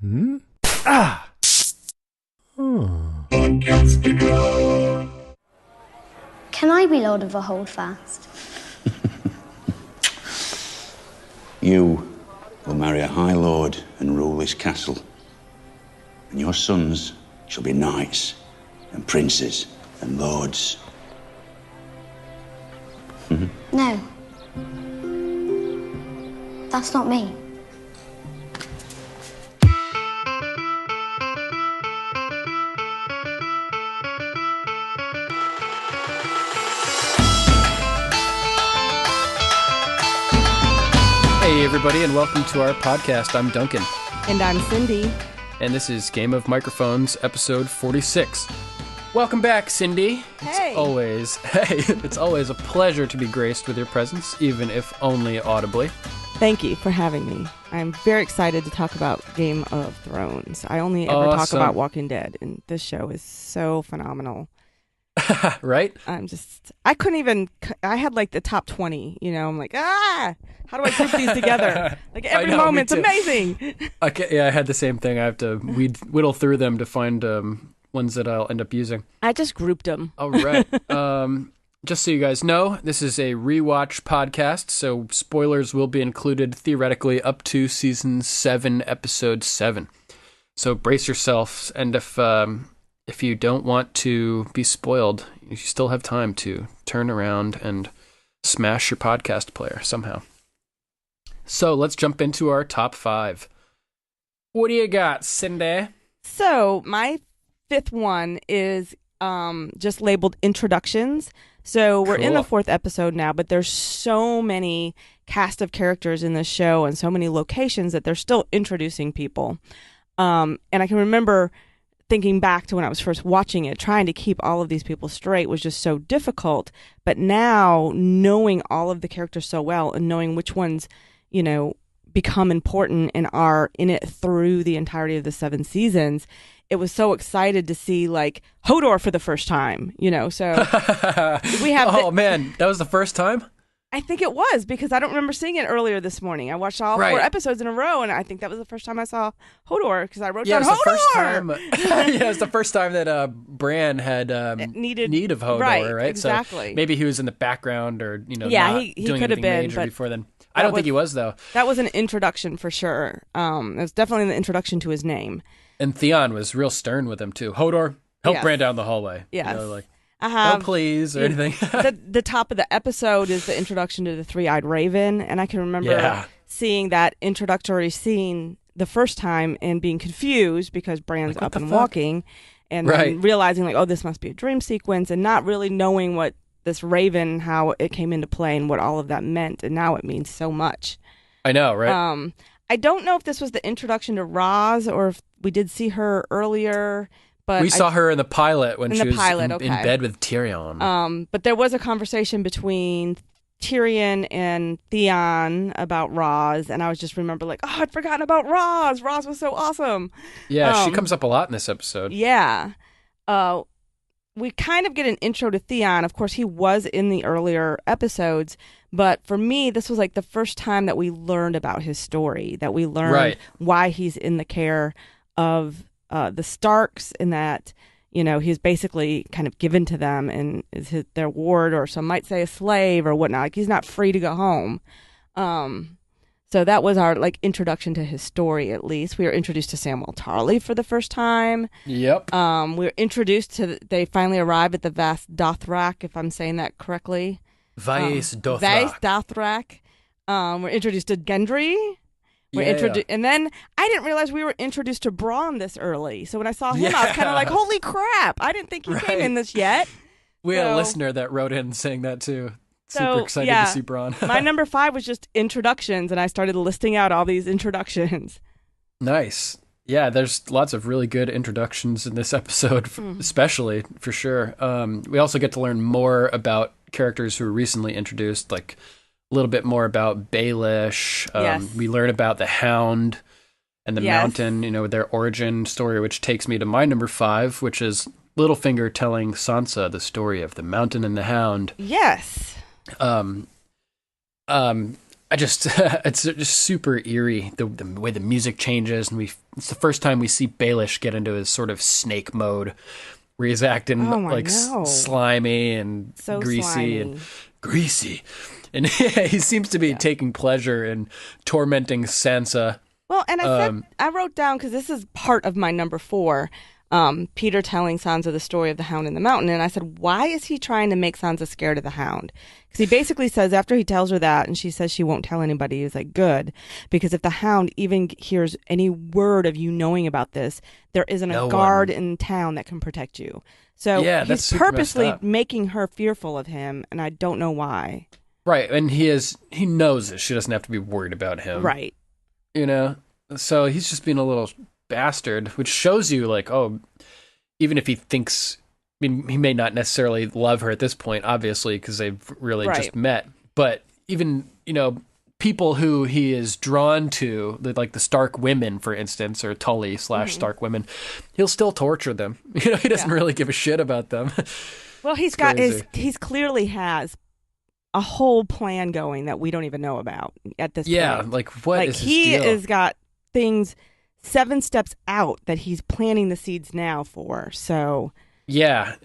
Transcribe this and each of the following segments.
Hmm? Ah! Can I be Lord of the Holdfast? You will marry a High Lord and rule this castle. And your sons shall be knights and princes and lords. No. That's not me. Hey, everybody, and welcome to our podcast. I'm Duncan. And I'm Cindi. And this is Game of Microphones, episode 46. Welcome back, Cindi. Hey. It's always a pleasure to be graced with your presence, even if only audibly. Thank you for having me. I'm very excited to talk about Game of Thrones. I only ever talk about Walking Dead, and this show is so phenomenal. Right? I couldn't even, I had like the top 20, I'm like, how do I group these together? Like every moment's amazing. I had the same thing. I have to whittle through them to find ones that I'll end up using. I just grouped them. All right. Just so you guys know, this is a Rewatch podcast, so spoilers will be included theoretically up to season 7, episode 7. So brace yourselves, and if you don't want to be spoiled, you still have time to turn around and smash your podcast player somehow. So let's jump into our top 5. What do you got, Cindi? So my 5th one is just labeled introductions. So we're in the 4th episode now, but there's so many cast of characters in this show and so many locations that they're still introducing people. And I can remember thinking back to when I was first watching it, trying to keep all of these people straight was just so difficult. But now, knowing all of the characters so well and knowing which ones, become important and are in it through the entirety of the 7 seasons, it was so excited to see like Hodor for the first time, so we have. Oh man, that was the first time? I think it was, because I don't remember seeing it earlier this morning. I watched all 4 episodes in a row, and I think that was the first time I saw Hodor, because I wrote down Hodor! It was the first time that Bran had need of Hodor, right? Exactly. So maybe he was in the background or, he doing could have anything been, major before then. I don't think he was, though. That was an introduction for sure. It was definitely an introduction to his name. And Theon was real stern with him, too. Hodor, help Bran down the hallway. Yes. I have, no, please, or anything. the top of the episode is the introduction to the Three-Eyed Raven, and I can remember seeing that introductory scene the first time and being confused because Bran's up and walking, and then realizing like, oh, this must be a dream sequence, and not really knowing what this Raven, how it came into play and what all of that meant, and now it means so much. I know, right? I don't know if this was the introduction to Roz or if we did see her earlier. But we saw her in the pilot when she was in okay. bed with Tyrion. But there was a conversation between Tyrion and Theon about Roz, and I was just remember like, oh, I'd forgotten about Roz. Roz was so awesome. Yeah, she comes up a lot in this episode. Yeah. We kind of get an intro to Theon. Of course, he was in the earlier episodes, but for me, this was like the first time that we learned about his story, that we learned why he's in the care of the Starks, in that, he's basically kind of given to them and is their ward, or some might say a slave or whatnot. Like, he's not free to go home. So that was our introduction to his story. At least we were introduced to Samwell Tarly for the first time. Yep. We were introduced to. They finally arrived at the Vast Dothrak, if I'm saying that correctly. Vast Dothrak. Vast Dothrak. We're introduced to Gendry. And then I didn't realize we were introduced to Bronn this early. So when I saw him, I was kind of like, holy crap. I didn't think he came in this yet. We had a listener that wrote in saying that too. Super excited to see Bronn. My number 5 was just introductions, and I started listing out all these introductions. Nice. Yeah, there's lots of really good introductions in this episode, especially, for sure. We also get to learn more about characters who were recently introduced, like a little bit more about Baelish. We learn about the Hound and the Mountain, their origin story, which takes me to my number 5, which is Littlefinger telling Sansa the story of the Mountain and the Hound. Yes. I just it's just super eerie the way the music changes, and it's the first time we see Baelish get into his sort of snake mode, where he's acting like slimy and so greasy and he seems to be taking pleasure in tormenting Sansa. Well, and I wrote down, because this is part of my number 4. Peter telling Sansa the story of the Hound in the Mountain. And I said, why is he trying to make Sansa scared of the Hound? Because he basically says, after he tells her that, and she says she won't tell anybody, he's like, good. Because if the Hound even hears any word of you knowing about this, there isn't a guard in town that can protect you. So he's purposely making her fearful of him, and I don't know why. Right, and he knows it. She doesn't have to be worried about him. Right. You know? So he's just being a little bastard, which shows you, like, oh, even if he thinks, I mean, he may not necessarily love her at this point, obviously, because they've really just met, but even, you know, people who he is drawn to, like the Stark women, for instance, or Tully / Stark women, he'll still torture them. You know, he doesn't really give a shit about them. Well, he's clearly has a whole plan going that we don't even know about at this point. Yeah, like, what is his deal? He has got things 7 steps out that he's planting the seeds now for. So yeah,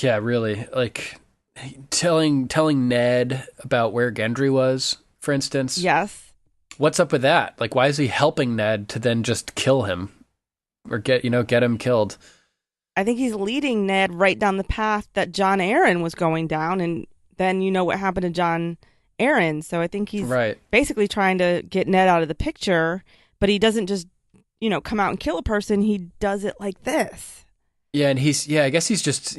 really, like telling Ned about where Gendry was, for instance. Yes. What's up with that? Like, why is he helping Ned to then just kill him or get him killed? I think he's leading Ned right down the path that Jon Arryn was going down, and then you know what happened to Jon Arryn. So I think he's basically trying to get Ned out of the picture, but he doesn't just come out and kill a person. He does it like this. Yeah, and I guess he's just,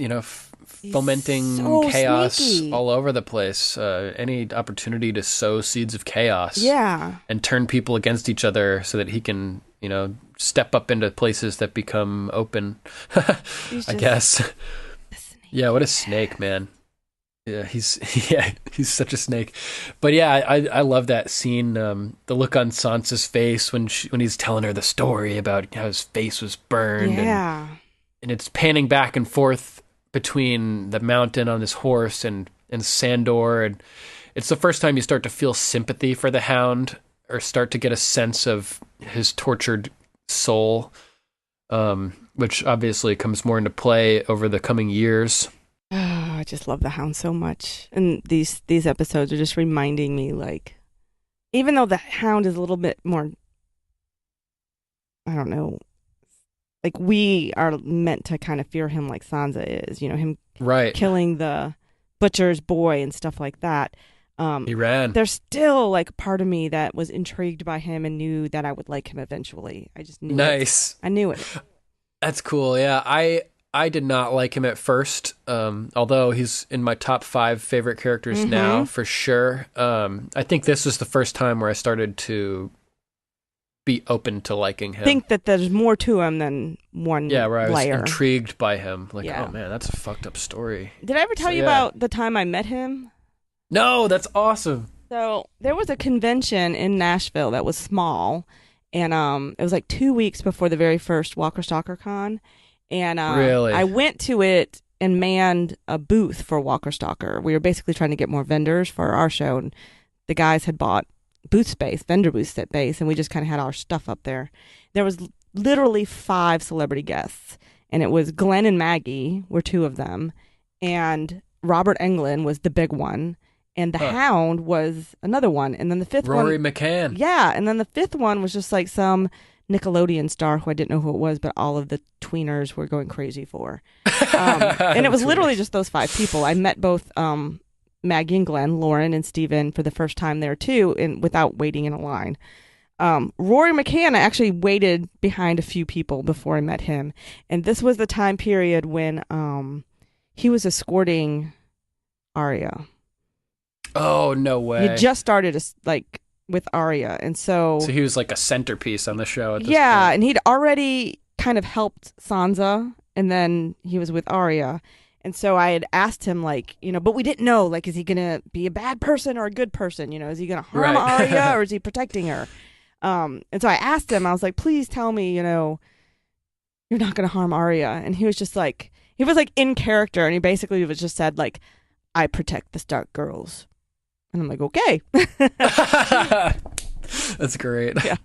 fomenting chaos sneaky all over the place. Any opportunity to sow seeds of chaos. Yeah. And turn people against each other so that he can, step up into places that become open, I guess. Yeah, what a snake, man. Yeah, he's such a snake. But yeah, I love that scene. The look on Sansa's face when he's telling her the story about how his face was burned. Yeah, and it's panning back and forth between the mountain on his horse and Sandor, and it's the first time you start to feel sympathy for the Hound, or start to get a sense of his tortured soul, which obviously comes more into play over the coming years. I just love the Hound so much, and these episodes are just reminding me, like, even though the Hound is a little bit more, I don't know, like, we are meant to kind of fear him like Sansa is, him killing the butcher's boy and stuff like that. He ran. There's still like part of me that was intrigued by him and knew that I would like him eventually. I just knew it. I knew it. That's cool. Yeah, I did not like him at first, although he's in my top 5 favorite characters now, for sure. I think this was the first time where I started to be open to liking him. Think that there's more to him than one layer. Yeah, where I was intrigued by him. Like, oh man, that's a fucked up story. Did I ever tell you about the time I met him? No, that's awesome. So there was a convention in Nashville that was small, and it was like 2 weeks before the very first Walker Stalker Con. And really? I went to it and manned a booth for Walker Stalker. We were basically trying to get more vendors for our show, and the guys had bought vendor booth space, and we just kind of had our stuff up there. There was literally 5 celebrity guests, and it was Glenn and Maggie were 2 of them, and Robert Englund was the big one, and the Hound was another one, and then the 5th one... Rory McCann. Yeah, and then the 5th one was just like some Nickelodeon star who I didn't know who it was, but all of the tweeners were going crazy for. And it was literally just those 5 people. I met both Maggie and Glenn, Lauren and Steven for the first time there too, and without waiting in a line. Rory McCann, I actually waited behind a few people before I met him. And this was the time period when he was escorting Arya. Oh, no way. He just started with Arya, and so he was like a centerpiece on the show at this point. And he'd already kind of helped Sansa, and then he was with Arya, and so I had asked him, like, but we didn't know, like, is he gonna be a bad person or a good person? Is he gonna harm Arya or is he protecting her? And so I asked him, I was like, please tell me, you're not gonna harm Arya. And he was just like, in character, and he basically was just said, like, I protect the Stark girls. And I'm like, okay. That's great. Yeah.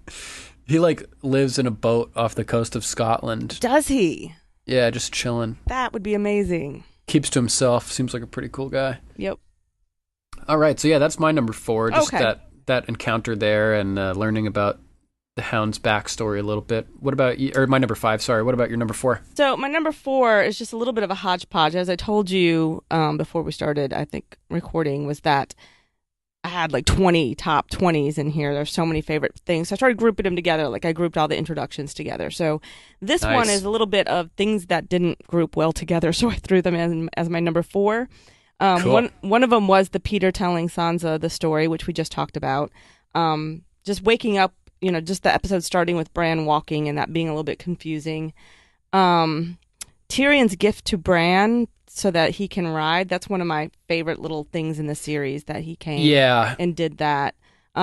He like lives in a boat off the coast of Scotland. Does he? Yeah, just chilling. That would be amazing. Keeps to himself. Seems like a pretty cool guy. Yep. All right, so yeah, that's my number 4. Just Okay. that encounter there and learning about the Hound's backstory a little bit. What about you? Or my number 5, sorry. What about your number 4? So my number 4 is just a little bit of a hodgepodge. As I told you before we started, I think, recording, was that I had like 20 top 20s in here. There's so many favorite things. So I started grouping them together. Like I grouped all the introductions together. So this Nice. one is a little bit of things that didn't group well together. So I threw them in as my number 4. Cool. One of them was the Peter telling Sansa the story, which we just talked about. Just waking up, just the episode starting with Bran walking and that being a little bit confusing. Tyrion's gift to Bran so that he can ride. That's one of my favorite little things in the series, that he came and did that.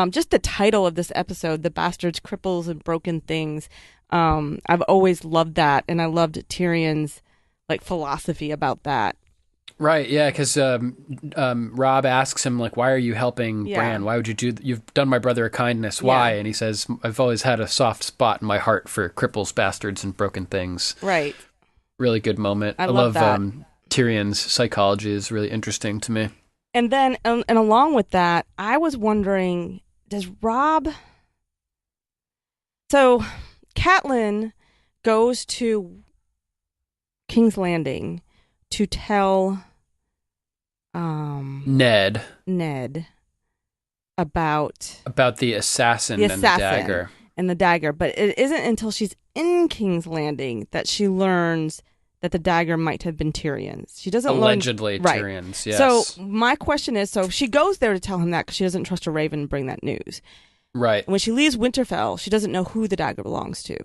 Just the title of this episode, The Bastards, Cripples, and Broken Things. I've always loved that, and I loved Tyrion's philosophy about that. Right, yeah, because Rob asks him, why are you helping Bran? Why would you do you've done my brother a kindness. Why? And he says, I've always had a soft spot in my heart for cripples, bastards, and broken things. Right. Really good moment. I love that. Tyrion's psychology is really interesting to me. And then, and along with that, I was wondering, does Rob... So, Catelyn goes to King's Landing to tell Ned about the assassin and the dagger. And the dagger, but it isn't until she's in King's Landing that she learns that the dagger might have been Tyrion's. She doesn't allegedly learn... Tyrion's, yes. So my question is, so she goes there to tell him that because she doesn't trust a raven to bring that news. Right. When she leaves Winterfell, she doesn't know who the dagger belongs to.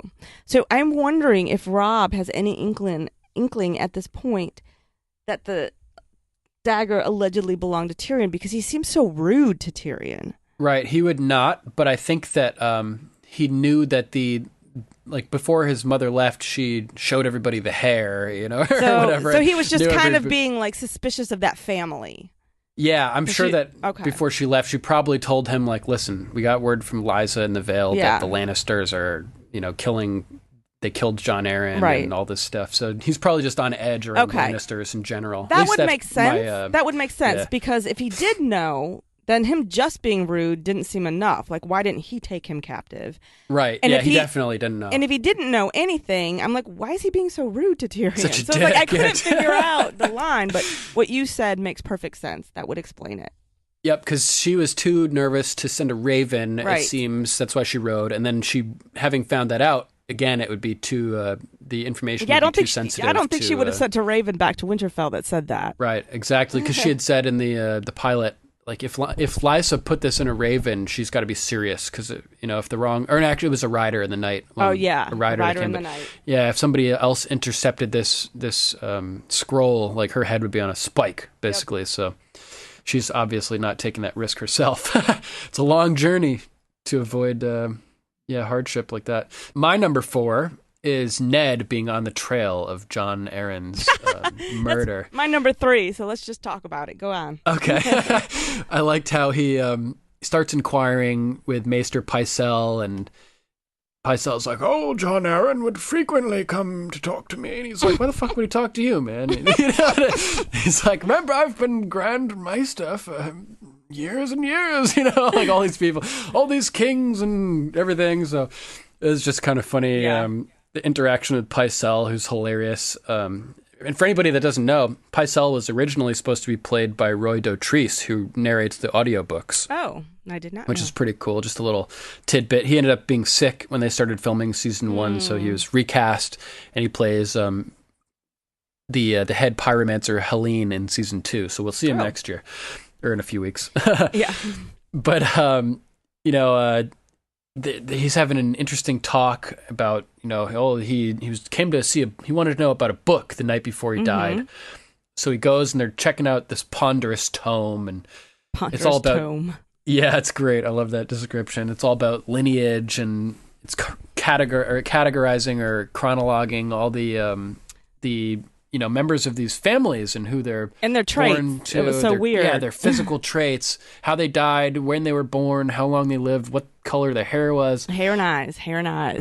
So I'm wondering if Rob has any inkling at this point that the dagger allegedly belonged to Tyrion, because he seems so rude to Tyrion. Right. He would not, but I think that he knew that before his mother left, she showed everybody the hair, or whatever. So he was just kind of being suspicious of that family. Yeah, I'm sure that before she left, she probably told him, listen, we got word from Lysa in the Vale that the Lannisters are, they killed Jon Arryn and all this stuff. So he's probably just on edge around Lannisters in general. That would make sense. That would make sense because if he did know, then him just being rude didn't seem enough. Why didn't he take him captive? Right. And he definitely didn't know. And if he didn't know anything, I'm like, why is he being so rude to Tyrion? Such a so dick. I couldn't figure out the line, but what you said makes perfect sense. That would explain it. Yep, because she was too nervous to send a raven, it seems. That's why she rode. And then having found that out, again, it would be too, the information would be too sensitive. I don't think she would have sent a raven back to Winterfell that said that. Right, exactly, because she had said in the pilot, if Lysa put this in a raven, she's got to be serious, because, if the wrong... Or actually, it was a rider in the night. A rider in the night. Yeah, if somebody else intercepted this scroll, her head would be on a spike, basically, so... She's obviously not taking that risk herself. It's a long journey to avoid hardship like that. My number 4 is Ned being on the trail of Jon Arryn's murder. That's my number 3, so let's just talk about it. Go on. Okay. I liked how he starts inquiring with Maester Pycelle, and Pycelle's like, oh, Jon Arryn would frequently come to talk to me. And he's like, why the fuck would he talk to you, man? He's like, remember, I've been Grand Maester for years and years, all these people, all these kings and everything. So it was just kind of funny. Yeah. The interaction with Pycelle, who's hilarious. And for anybody that doesn't know, Pycelle was originally supposed to be played by Roy Dotrice, who narrates the audiobooks. Oh, I did not know. Which is pretty cool. Just a little tidbit. He ended up being sick when they started filming season 1, so he was recast, and he plays the head pyromancer Helene in season 2. So we'll see him next year, or in a few weeks. Yeah. But he's having an interesting talk about, he came to see he wanted to know about a book the night before he died. So he goes and they're checking out this ponderous tome, and it's all about tome. Yeah, it's great. I love that description. It's all about lineage, and it's categorizing or chronologing all the members of these families and who they're and their traits. born to. It was so weird. Yeah, their physical traits, how they died, when they were born, how long they lived, what color their hair was. Hair and eyes.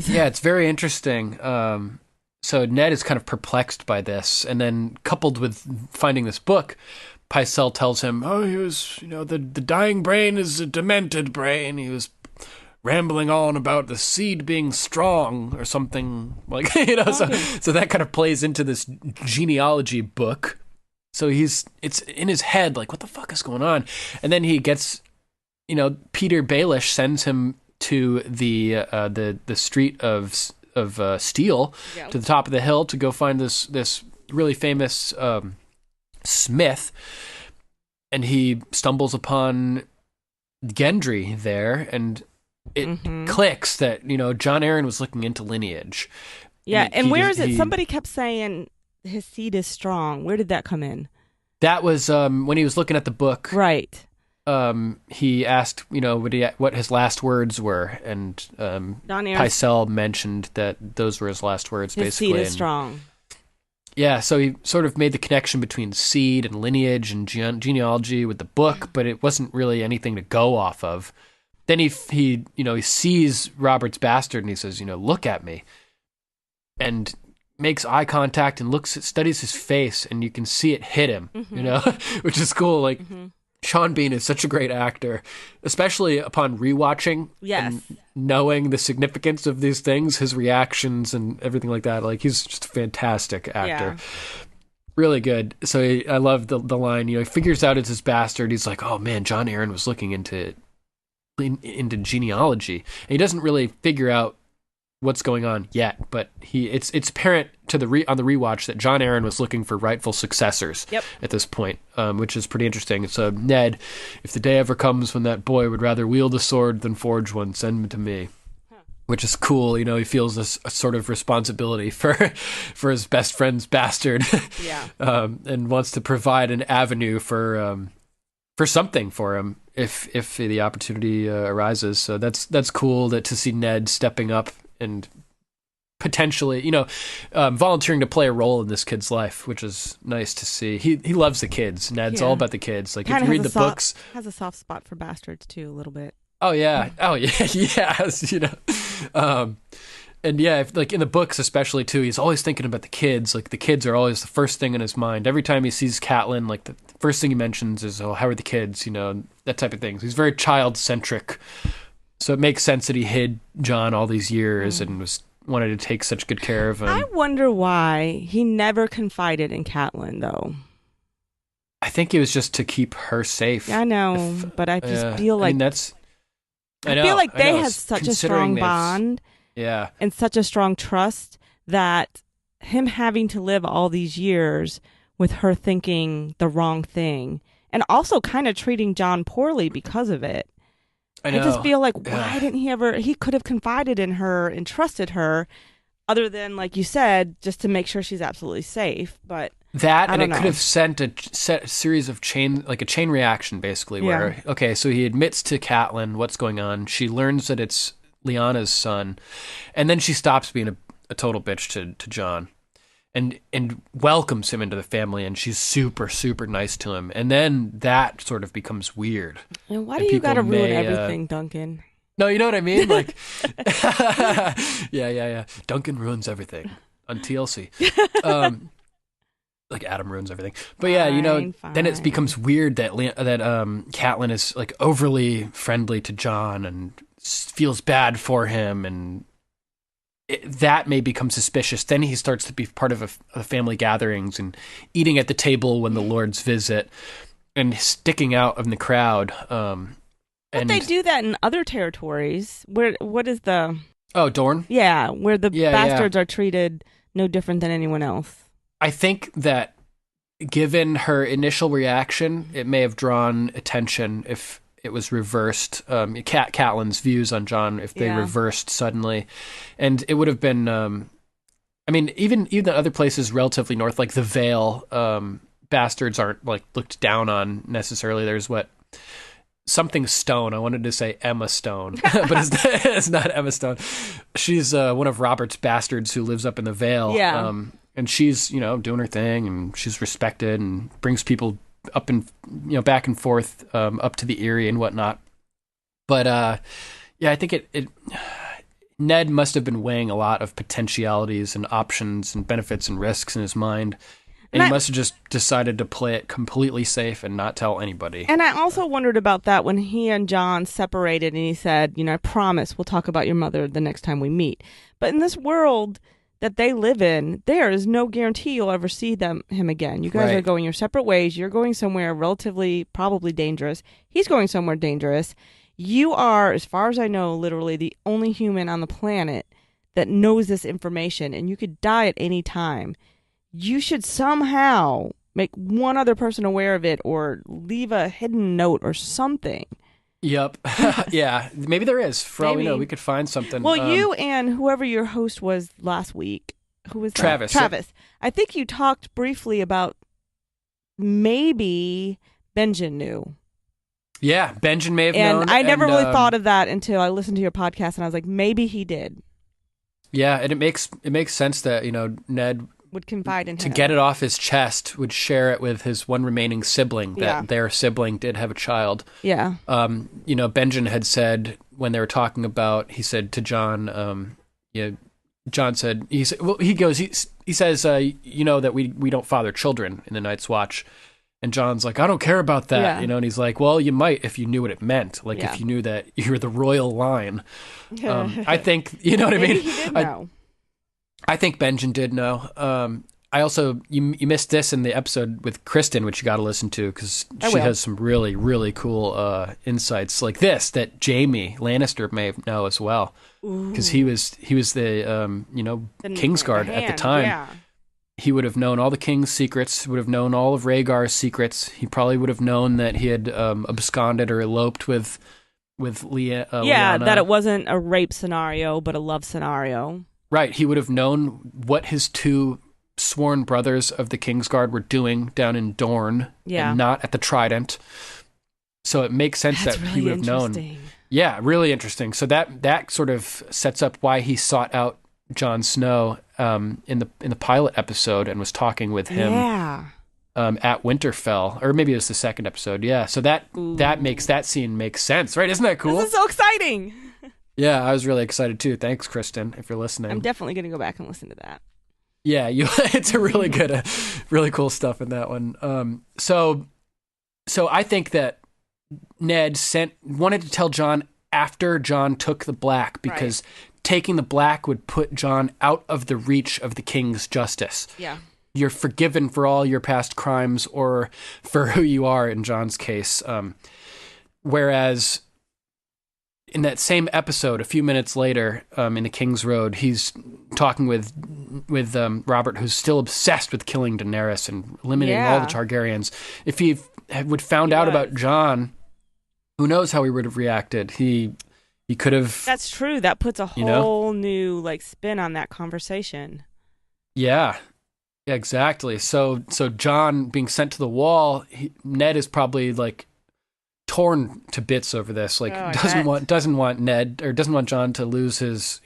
Yeah, it's very interesting. So Ned is kind of perplexed by this, and then coupled with finding this book, Pycelle tells him, he was, the dying brain is a demented brain. He was rambling on about the seed being strong or something like, so that kind of plays into this genealogy book. So it's in his head, like, what the fuck is going on? And then he gets, Peter Baelish sends him to the street of steel, to the top of the hill to go find this really famous smith, and he stumbles upon Gendry there, and it clicks that Jon Arryn was looking into lineage. Yeah, and where is it? Somebody kept saying his seed is strong. Where did that come in? That was when he was looking at the book, right? He asked, what his last words were, and Pycelle mentioned that those were his last words. His basically, seed is strong. Yeah, so he sort of made the connection between seed and lineage and genealogy with the book, but it wasn't really anything to go off of. Then he sees Robert's bastard and he says, look at me, and makes eye contact and studies his face, and you can see it hit him, which is cool. Like, Sean Bean is such a great actor, especially upon rewatching and knowing the significance of these things, his reactions and everything like that. Like, he's just a fantastic actor. Yeah. Really good. So I love the line, he figures out it's his bastard. He's like, oh man, Jon Arryn was looking into genealogy. And he doesn't really figure out what's going on yet, but it's apparent on the rewatch that Jon Arryn was looking for rightful successors at this point, which is pretty interesting. So Ned, if the day ever comes when that boy would rather wield a sword than forge one, send him to me. Which is cool, he feels this sort of responsibility for his best friend's bastard, and wants to provide an avenue for something for him if the opportunity arises. So that's cool to see Ned stepping up and potentially, volunteering to play a role in this kid's life, which is nice to see. He loves the kids. Ned's all about the kids. Like, if you read the books, has a soft spot for bastards too, a little bit. Oh yeah, yes, and if, like, in the books especially too, he's always thinking about the kids. Like, the kids are always the first thing in his mind. Every time he sees Catelyn, like, the first thing he mentions is, how are the kids? That type of thing. So he's very child centric. So it makes sense that he hid Jon all these years and wanted to take such good care of him. I wonder why he never confided in Catelyn, though. I think it was just to keep her safe. Yeah, I know, but I just feel like I feel like they had such a strong bond, and such a strong trust that him having to live all these years with her thinking the wrong thing, and also kind of treating Jon poorly because of it. I just feel like, why didn't he could have confided in her and trusted her, other than, like you said, just to make sure she's absolutely safe. But that, and it could have sent a series of chain reaction, basically, where, so he admits to Catelyn what's going on. She learns that it's Lyanna's son, and then she stops being a total bitch to Jon. And welcomes him into the family, and she's super, super nice to him. And then that sort of becomes weird. And why do you gotta ruin everything, Duncan? No, you know what I mean? Like, yeah. Duncan ruins everything on TLC. Like, Adam ruins everything. But then it becomes weird that Catelyn is, like, overly friendly to Jon and feels bad for him, and that may become suspicious. Then he starts to be part of a family gatherings and eating at the table when the lords visit and sticking out in the crowd. But they do that in other territories. What is the... Oh, Dorne? Yeah, where the bastards are treated no different than anyone else. I think that given her initial reaction, it may have drawn attention if it was reversed. Catelyn's views on Jon, if they reversed suddenly, and it would have been. Even other places relatively north, like the Vale, bastards aren't, like, looked down on necessarily. There's something Stone. I wanted to say Emma Stone, but it's not Emma Stone. She's one of Robert's bastards who lives up in the Vale. and she's, doing her thing, and she's respected and brings people up and, back and forth, up to the Erie and whatnot. But, I think Ned must have been weighing a lot of potentialities and options and benefits and risks in his mind. And he must have just decided to play it completely safe and not tell anybody. And I also wondered about that when he and John separated and he said, I promise we'll talk about your mother the next time we meet. But in this world that they live in, there is no guarantee you'll ever see him again. You guys are going your separate ways. You're going somewhere relatively, probably dangerous. He's going somewhere dangerous. You are, as far as I know, literally the only human on the planet that knows this information, and you could die at any time. You should somehow make one other person aware of it or leave a hidden note or something. Yep. Yeah. Maybe there is. For all we know, we could find something. Well, you and whoever your host was last week, who was that? Travis. Travis. Yep. I think you talked briefly about maybe Benjen knew. Yeah, Benjen may have known. And I never really thought of that until I listened to your podcast, and I was like, maybe he did. Yeah, and it makes sense that, Ned would confide in him. To get it off his chest, would share it with his one remaining sibling, that their sibling did have a child. Yeah. Benjen had said, when they were talking about, he said to John, John said, he says, that we don't father children in the Night's Watch. And John's like, I don't care about that, and he's like, well, you might if you knew what it meant, if you knew that you're the royal line. I think, you know what I mean? He did know. I think Benjen did know. I also, you missed this in the episode with Kristen, which you got to listen to, because she has some really, really cool insights like this that Jaime Lannister may know as well, because he was the Kingsguard at the time. Yeah. He would have known all the king's secrets, would have known all of Rhaegar's secrets. He probably would have known that he had absconded or eloped with Lyanna. That it wasn't a rape scenario, but a love scenario. Right. He would have known what his two sworn brothers of the Kingsguard were doing down in Dorne and not at the Trident. So it makes sense that he would have known. Yeah, really interesting. So that sort of sets up why he sought out Jon Snow in the pilot episode and was talking with him at Winterfell, or maybe it was the second episode. Yeah, so that makes that scene make sense, right? Isn't that cool? This is so exciting. Yeah, I was really excited too. Thanks, Kristen, if you're listening. I'm definitely going to go back and listen to that. Yeah, it's a really good, really cool stuff in that one. So I think that Ned wanted to tell Jon after Jon took the black, because taking the black would put Jon out of the reach of the king's justice. Yeah. You're forgiven for all your past crimes, or for who you are in Jon's case. Whereas in that same episode, a few minutes later, in the King's Road, he's talking with Robert, who's still obsessed with killing Daenerys and eliminating all the Targaryens. If he would found out about Jon, who knows how he would have reacted? He could have. That's true. That puts a whole new spin on that conversation. Yeah, exactly. So Jon being sent to the wall, Ned is probably torn to bits over this. Doesn't want Ned, or doesn't want Jon to lose his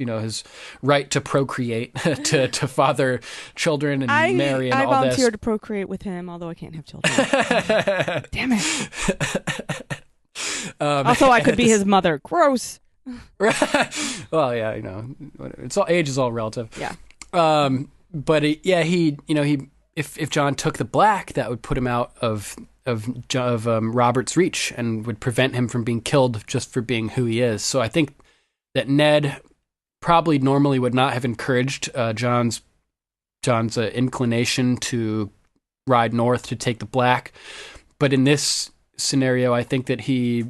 right to procreate, to father children and marry and all this. I volunteer to procreate with him, although I can't have children. Damn it. Also, I could be his mother. Gross. Well, yeah, it's all, age is all relative. Yeah. But if Jon took the black, that would put him out of Robert's reach and would prevent him from being killed just for being who he is. So I think that Ned probably normally would not have encouraged Jon's inclination to ride north to take the black, but in this scenario, I think that he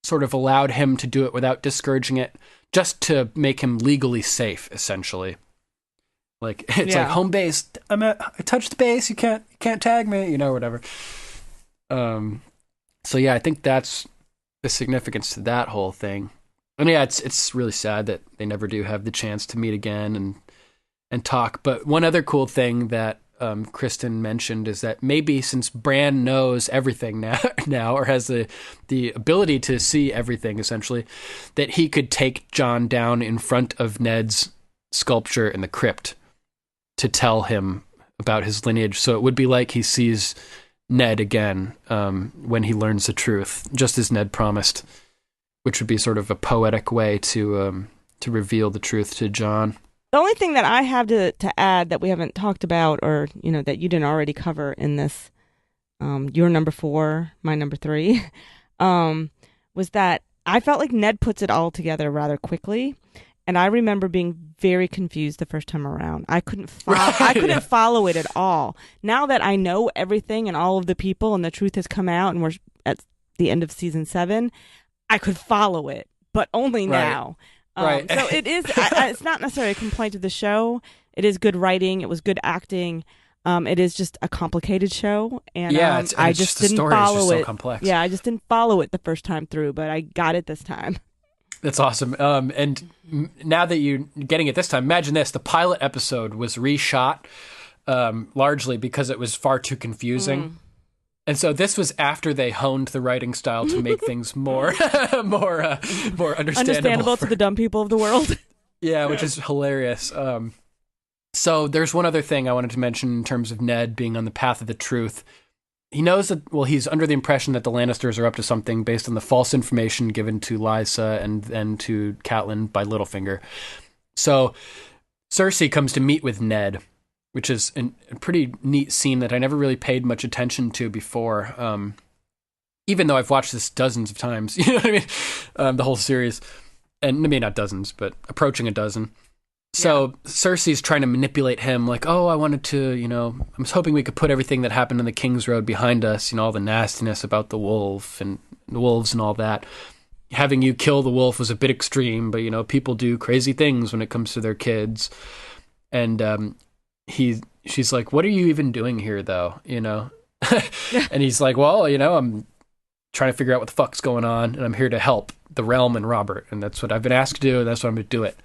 sort of allowed him to do it without discouraging it, just to make him legally safe, essentially. It's like home base. I touched the base. You can't tag me. Whatever. So yeah, I think that's the significance to that whole thing. And yeah, it's really sad that they never do have the chance to meet again and talk. But one other cool thing that Kristen mentioned is that maybe since Bran knows everything now, or has the ability to see everything, essentially, that he could take Jon down in front of Ned's sculpture in the crypt to tell him about his lineage. So it would be like he sees Ned again when he learns the truth, just as Ned promised, which would be sort of a poetic way to reveal the truth to Jon. The only thing that I have to add that we haven't talked about, or that you didn't already cover in this, your number 4, my number 3, was that I felt like Ned puts it all together rather quickly, and I remember being very confused the first time around. I couldn't follow it at all. Now that I know everything and all of the people and the truth has come out, and we're at the end of season 7, I could follow it, but only now. Right. So it is. It's not necessarily a complaint of the show. It is good writing. It was good acting. It is just a complicated show, and I just didn't follow it. So complex. Yeah, I just didn't follow it the first time through, but I got it this time. That's awesome. And now that you're getting it this time, imagine this: the pilot episode was reshot largely because it was far too confusing. And so this was after they honed the writing style to make things more understandable to the dumb people of the world. Yeah, which is hilarious. So there's one other thing I wanted to mention in terms of Ned being on the path of the truth. He knows that, he's under the impression that the Lannisters are up to something based on the false information given to Lysa and to Catelyn by Littlefinger. So Cersei comes to meet with Ned, which is a pretty neat scene that I never really paid much attention to before, even though I've watched this dozens of times, you know what I mean? The whole series. And maybe not dozens, but approaching a dozen. So Cersei's trying to manipulate him, like, I wanted to, I was hoping we could put everything that happened in the King's Road behind us, all the nastiness about the wolves and all that. Having you kill the wolf was a bit extreme, but, people do crazy things when it comes to their kids. And she's like, what are you even doing here, though, And he's like, well, I'm trying to figure out what the fuck's going on, and I'm here to help the realm and Robert, and that's what I've been asked to do, and that's what I'm going to do it.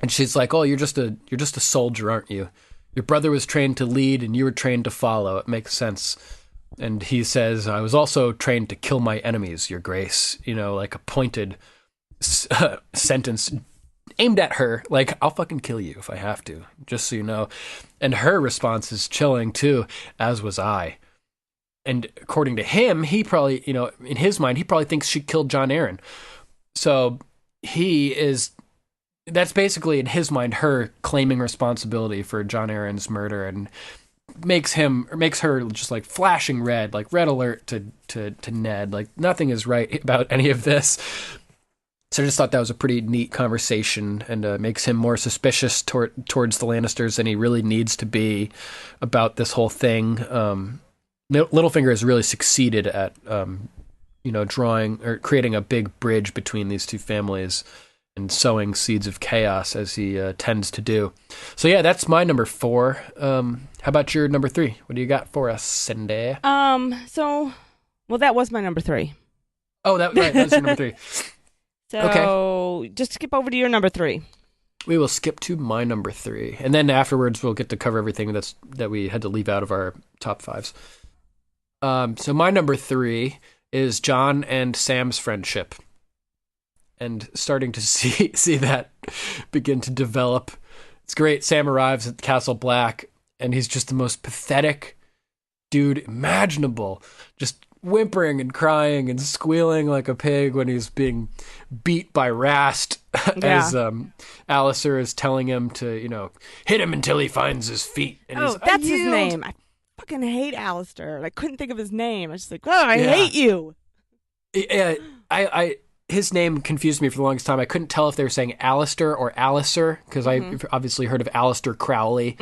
And she's like, you're just a soldier, aren't you? Your brother was trained to lead, and you were trained to follow. It makes sense. And he says, I was also trained to kill my enemies, Your Grace. Like a pointed sentence aimed at her, like, I'll fucking kill you if I have to, just so you know. And her response is chilling, too, as was I. And according to him, he probably, in his mind, he probably thinks she killed Jon Arryn. So that's basically, in his mind, her claiming responsibility for Jon Arryn's murder, and makes her just like flashing red, like red alert to Ned. Like, nothing is right about any of this. So I just thought that was a pretty neat conversation, and makes him more suspicious towards the Lannisters than he really needs to be about this whole thing. Littlefinger has really succeeded at, drawing or creating a big bridge between these two families and sowing seeds of chaos, as he tends to do. So yeah, that's my number 4. How about your number 3? What do you got for us, Cindy? That was my number 3. Oh, that was your number 3. So okay. Just skip over to your number 3. We will skip to my number 3, and then afterwards we'll get to cover everything that we had to leave out of our top 5s. So my number 3 is Jon and Sam's friendship, and starting to see that begin to develop. It's great. Sam arrives at Castle Black, and he's just the most pathetic dude imaginable, just whimpering and crying and squealing like a pig when he's being beat by Rast, as Alistair is telling him to, hit him until he finds his feet. And that's his name. I fucking hate Alistair. I couldn't think of his name. I was just like, I hate you. Yeah, his name confused me for the longest time. I couldn't tell if they were saying Alistair or Alistair, because I obviously heard of Alistair Crowley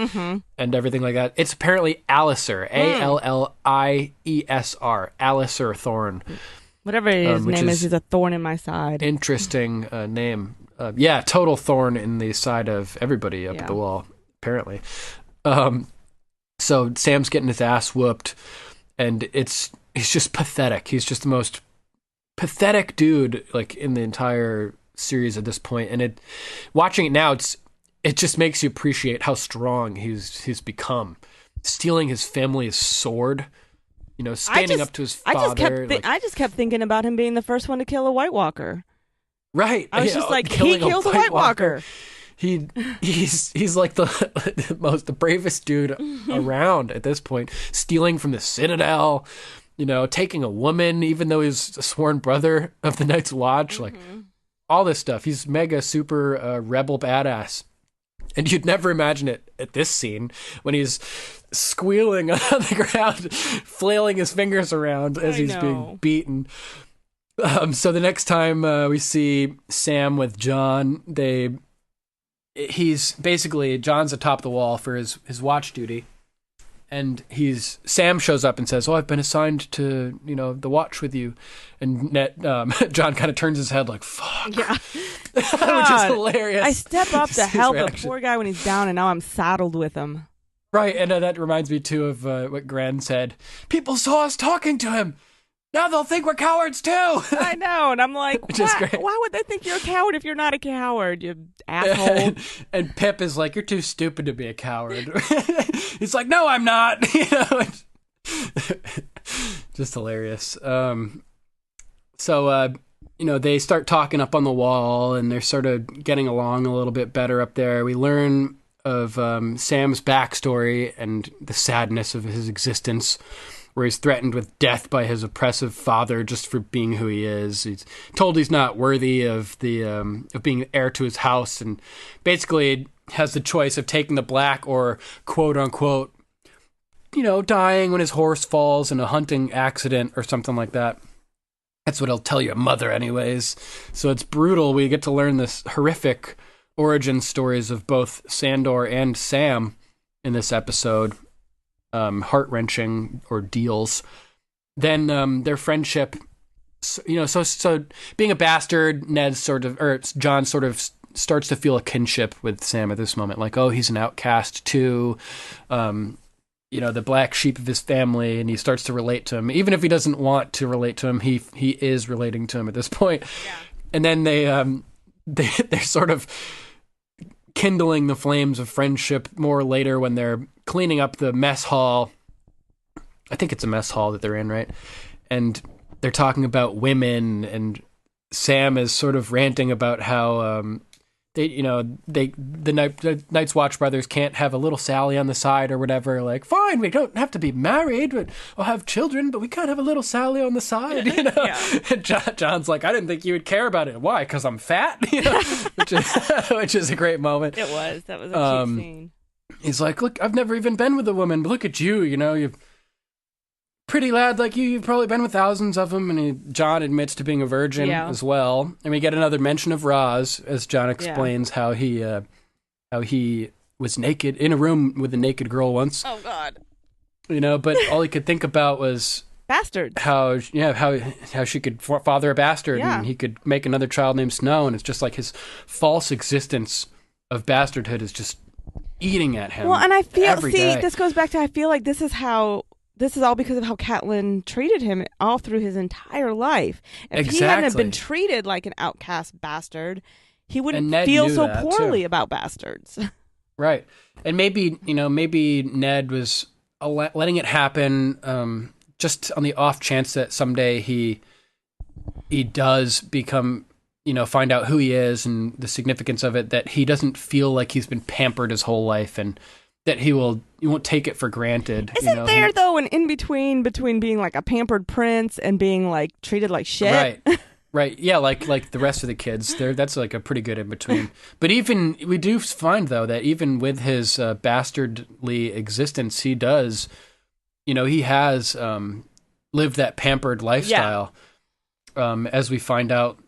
and everything like that. It's apparently Alistair, Alliesr, Alistair Thorne. Whatever his name is, he's a thorn in my side. Interesting name. Total thorn in the side of everybody up at the wall, apparently. So Sam's getting his ass whooped, and he's just pathetic. He's just the most pathetic dude, like, in the entire series at this point. And watching it now, it just makes you appreciate how strong he's become. Stealing his family's sword, standing up to his father. I just kept thinking about him being the first one to kill a White Walker. Right. I was just like, he killed a White Walker. he's like the bravest dude around at this point, stealing from the Citadel, taking a woman, even though he's a sworn brother of the Night's Watch, like all this stuff. He's mega super rebel badass. And you'd never imagine it at this scene when he's squealing on the ground, flailing his fingers around as he's being beaten. So the next time we see Sam with John, he's basically, John's atop the wall for his watch duty. And Sam shows up and says, "Oh, I've been assigned to, the watch with you." And John kind of turns his head like, "Fuck." Yeah. Which is hilarious. I step up to help the poor guy when he's down, and now I'm saddled with him. Right, and that reminds me, too, of what Gran said. "People saw us talking to him. Now they'll think we're cowards, too." I know, and I'm like, why would they think you're a coward if you're not a coward, you asshole? And Pip is like, "You're too stupid to be a coward." He's like, "No, I'm not." Just hilarious. So they start talking up on the wall, and they're sort of getting along a little bit better up there. We learn of Sam's backstory and the sadness of his existence, where he's threatened with death by his oppressive father just for being who he is. He's told he's not worthy of of being heir to his house, and basically has the choice of taking the black or, quote unquote, dying when his horse falls in a hunting accident or something like that. That's what he'll tell your mother anyways. So it's brutal. We get to learn this horrific origin stories of both Sandor and Sam in this episode. Heart-wrenching ordeals. Then their friendship, so being a bastard, John sort of starts to feel a kinship with Sam at this moment. Like, oh, he's an outcast too. The black sheep of his family, and he starts to relate to him. Even if he doesn't want to relate to him, he is relating to him at this point. Yeah. And then they're sort of kindling the flames of friendship more later when they're cleaning up the mess hall. I think it's a mess hall that they're in, right? And they're talking about women, and Sam is sort of ranting about how the Night's Watch brothers can't have a little Sally on the side or whatever. Like, fine, we don't have to be married, but we'll have children, but we can't have a little Sally on the side, Yeah. And John's like, "I didn't think you would care about it. Why? Because I'm fat?" Which is a great moment. It was. That was a cute scene. He's like, "Look, I've never even been with a woman, but look at you, you're pretty lad like you've probably been with thousands of them." And John admits to being a virgin as well. And we get another mention of Roz as John explains how he was naked in a room with a naked girl once. Oh God. But all he could think about was bastards. How she could father a bastard, and he could make another child named Snow, and it's just like his false existence of bastardhood is just eating at him. Well, and I feel day. This goes back to, I feel like this is all because of how Catelyn treated him all through his entire life. If he hadn't been treated like an outcast bastard, he wouldn't feel so poorly about bastards. Right. And maybe Ned was letting it happen just on the off chance that someday he does become, find out who he is and the significance of it, that he doesn't feel like he's been pampered his whole life, and that he won't take it for granted. Isn't there though an in between being like a pampered prince and being like treated like shit? Right. Yeah, like the rest of the kids. That's like a pretty good in between. But even we do find though that even with his bastardly existence, he does, he has lived that pampered lifestyle. Yeah. As we found out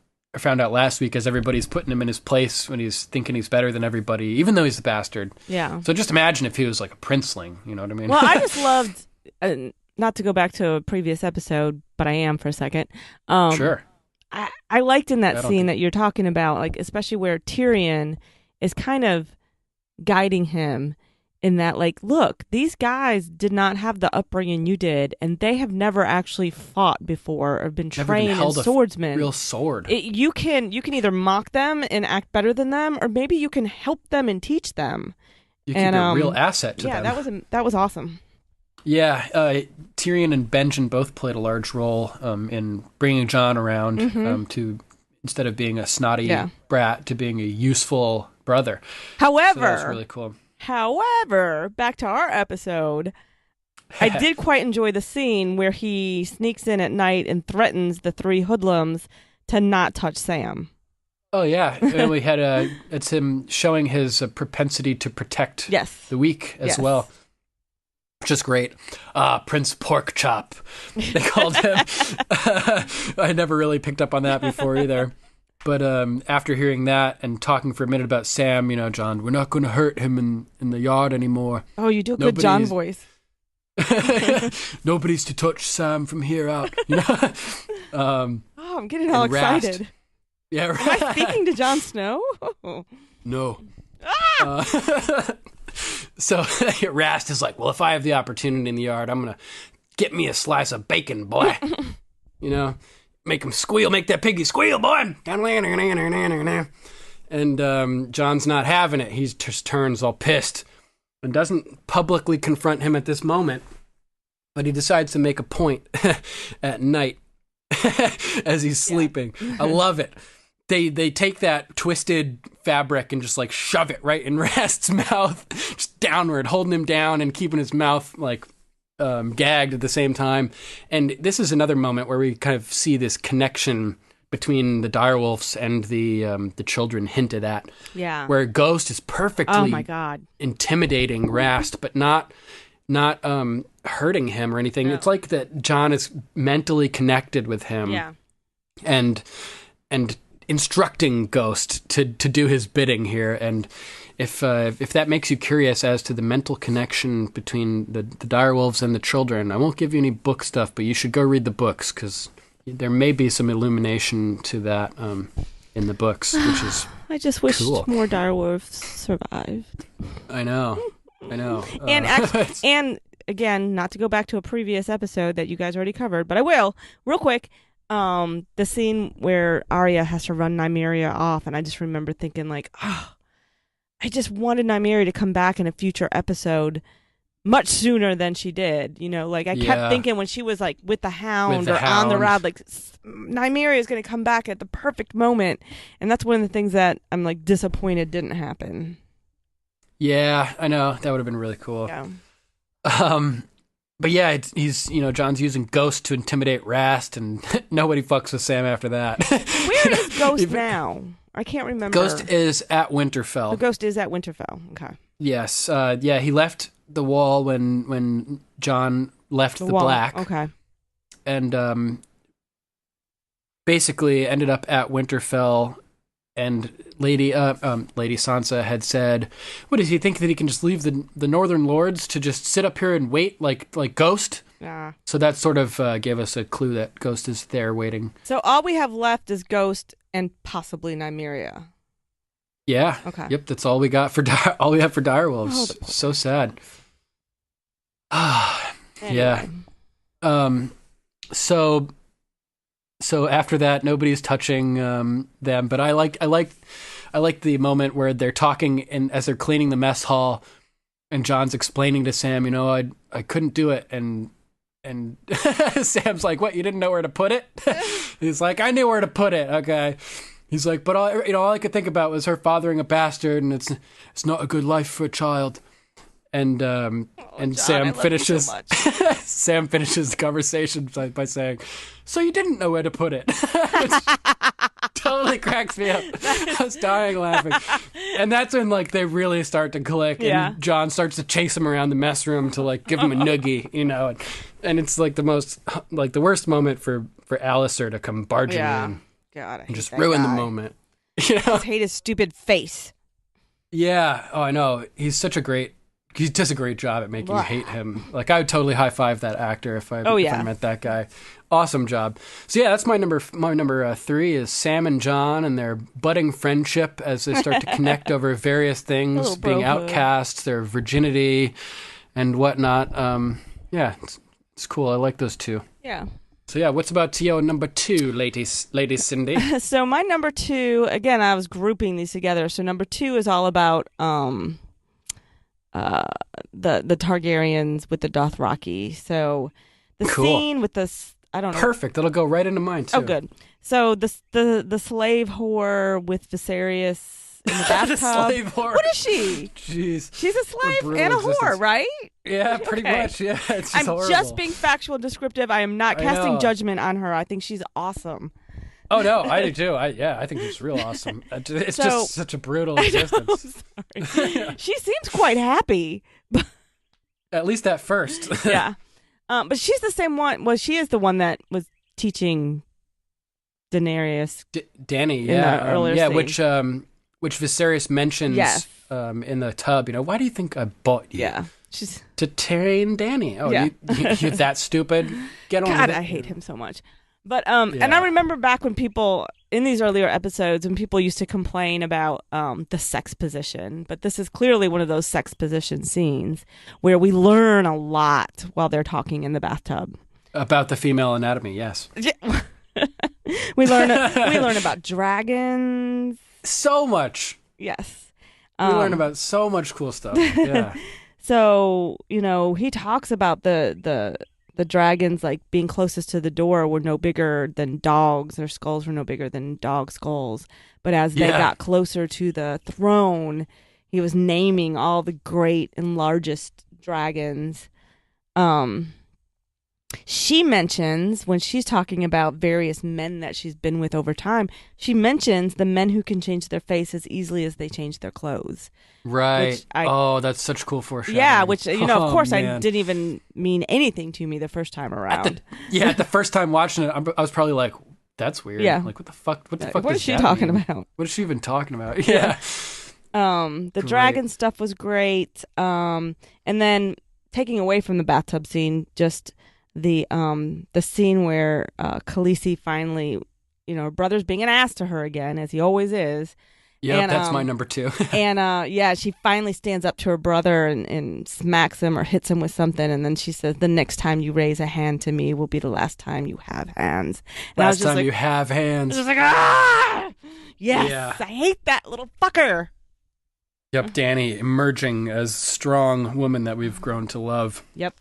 last week, as everybody's putting him in his place when he's thinking he's better than everybody, even though he's a bastard. Yeah. So just imagine if he was like a princeling, you know what I mean? Well, I just loved, not to go back to a previous episode, but I am for a second. Sure. I liked in that scene that you're talking about, like especially where Tyrion is kind of guiding him in that, like, look, these guys did not have the upbringing you did, and they have never actually fought before or been trained as swordsmen. Real sword. You can either mock them and act better than them, or maybe you can help them and teach them. You can be a real asset to them. Yeah, that was awesome. Yeah, Tyrion and Benjen both played a large role in bringing Jon around to, instead of being a snotty brat, to being a useful brother. However, so that was really cool. However, back to our episode, I did quite enjoy the scene where he sneaks in at night and threatens the three hoodlums to not touch Sam. Oh, yeah. And we had it's him showing his propensity to protect the weak as well. Which is great. Prince Porkchop, they called him. I never really picked up on that before either. But after hearing that and talking for a minute about Sam, John, we're not going to hurt him in the yard anymore. Oh, you do a good John voice. Nobody's to touch Sam from here out. I'm getting all excited. Rast. Yeah, right. Am I speaking to Jon Snow? No. So Rast is like, well, if I have the opportunity in the yard, I'm going to get me a slice of bacon, boy. Make him squeal, make that piggy squeal, boy. And John's not having it. He just turns all pissed and doesn't publicly confront him at this moment. But he decides to make a point at night as he's sleeping. I love it. They take that twisted fabric and just like shove it right in Rast's mouth, just downward, holding him down and keeping his mouth like gagged at the same time. And this is another moment where we kind of see this connection between the direwolves and the children hinted at. Yeah. Where Ghost is perfectly oh my God. intimidating Rast, but not hurting him or anything. No. It's like that John is mentally connected with him. Yeah. And instructing Ghost to do his bidding here. And if that makes you curious as to the mental connection between the direwolves and the children, I won't give you any book stuff, but you should go read the books because there may be some illumination to that in the books, which is I just wish cool. more direwolves survived. I know. And again, not to go back to a previous episode that you guys already covered, but I will real quick. The scene where Arya has to run Nymeria off, and I just remember thinking like, oh, I just wanted Nymeria to come back in a future episode much sooner than she did. I kept thinking when she was like with the Hound on the rod, like Nymeria is going to come back at the perfect moment, and that's one of the things that I'm like disappointed didn't happen. Yeah, I know that would have been really cool. Yeah. But yeah, he's John's using Ghost to intimidate Rast, and nobody fucks with Sam after that. Where is Ghost now? I can't remember. Ghost is at Winterfell. The Ghost is at Winterfell. Okay. Yes. He left the wall when John left the Black. Okay. And basically ended up at Winterfell. And Lady Sansa had said, "What does he think that he can just leave the Northern Lords to just sit up here and wait like Ghost?" Yeah. So that sort of gave us a clue that Ghost is there waiting. So all we have left is Ghost and possibly Nymeria. Yeah. Okay. Yep. That's all we got for all we have for direwolves. Oh, so sad. Anyway. Yeah. So after that, nobody's touching them. But I like the moment where they're talking and as they're cleaning the mess hall, and John's explaining to Sam, I couldn't do it, and Sam's like, "What? You didn't know where to put it?" He's like, "I knew where to put it." Okay. He's like, "But all I could think about was her fathering a bastard, and it's not a good life for a child." And John, Sam finishes. So Sam finishes the conversation by saying, "So you didn't know where to put it?" Which totally cracks me up. I was dying laughing, and that's when they really start to click. And John starts to chase him around the mess room to give him a noogie, and it's the worst moment for Alistair to come barging in. God, I and just hate ruin that guy. the moment. I just hate his stupid face. Yeah. Oh, I know. He does a great job at making you hate him. I would totally high five that actor if I met that guy. Awesome job. So yeah, that's my number 3 is Sam and John and their budding friendship as they start to connect over various things, being outcasts, their virginity and whatnot. Yeah, it's cool. I like those two. Yeah. So yeah, what's about your number 2, Lady Cindi? So my number 2, again, I was grouping these together. So number 2 is all about the Targaryens with the Dothraki. So the scene with this, I don't know. Perfect. That'll go right into mine too. Oh, good. So the slave whore with Viserys in the bathtub. Slave whore. What is she? Jeez. She's a slave brutal and a existence. whore, right? Yeah, pretty Okay. much. Yeah, it's I'm horrible. just being factual and descriptive. I am not I casting know. judgment on her. I think she's awesome. Oh no, I do too. I think it's real awesome. It's So- just such a brutal existence. Sorry. She seems quite happy. At least at first. Yeah. But she's the same one. Well, she is the one that was teaching Daenerys. Danny, the yeah, earlier scene. which Viserys mentions Yes. in the tub. Why do you think I bought you? Yeah. She's To train Danny. Oh, Yeah. you're that stupid. Get on God, with it. I hate him so much. But and I remember back when people in these earlier episodes when people used to complain about the sex position, but this is clearly one of those sex position scenes where we learn a lot while they're talking in the bathtub. About the female anatomy, yes. we learn about dragons. So much. Yes. We learn about so much cool stuff. Yeah. So, he talks about the dragons like being closest to the door were no bigger than dogs. Their skulls were no bigger than dog skulls. But as they got closer to the throne, he was naming all the great and largest dragons. She mentions, when she's talking about various men that she's been with over time, she mentions the men who can change their face as easily as they change their clothes. Right. I- that's such cool foreshadowing. Yeah, which, of course, I man. didn't even mean anything to me the first time around. At the first time watching it, I was probably like, that's weird. Yeah. Like, what the fuck? What the fuck What does is she that talking mean? about? What is she even talking about? Yeah. The Great. dragon stuff was great. And then taking away from the bathtub scene, just the scene where Khaleesi finally, her brother's being an ass to her again, as he always is. Yep, And, that's my number 2. And she finally stands up to her brother and smacks him or hits him with something, and then she says, "The next time you raise a hand to me will be the last time you have hands." And Last time you have I hands. was just like, ah, yes, Yeah. I hate that little fucker. Yep, Danny emerging as strong woman that we've grown to love. Yep.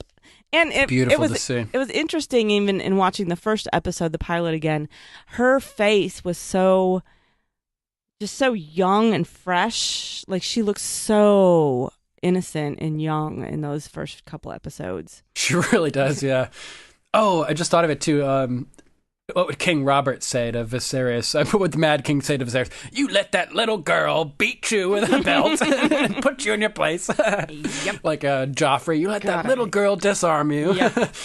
And Beautiful it was to see. It was interesting, even in watching the first episode, the pilot again. Her face was just so young and fresh. Like, she looks so innocent and young in those first couple episodes. She really does, yeah. Oh, I just thought of it too. What would King Robert say to Viserys? What would the Mad King say to Viserys? You let that little girl beat you with a belt and put you in your place. Yep. Like Joffrey, you let that God, little girl disarm you. Yep.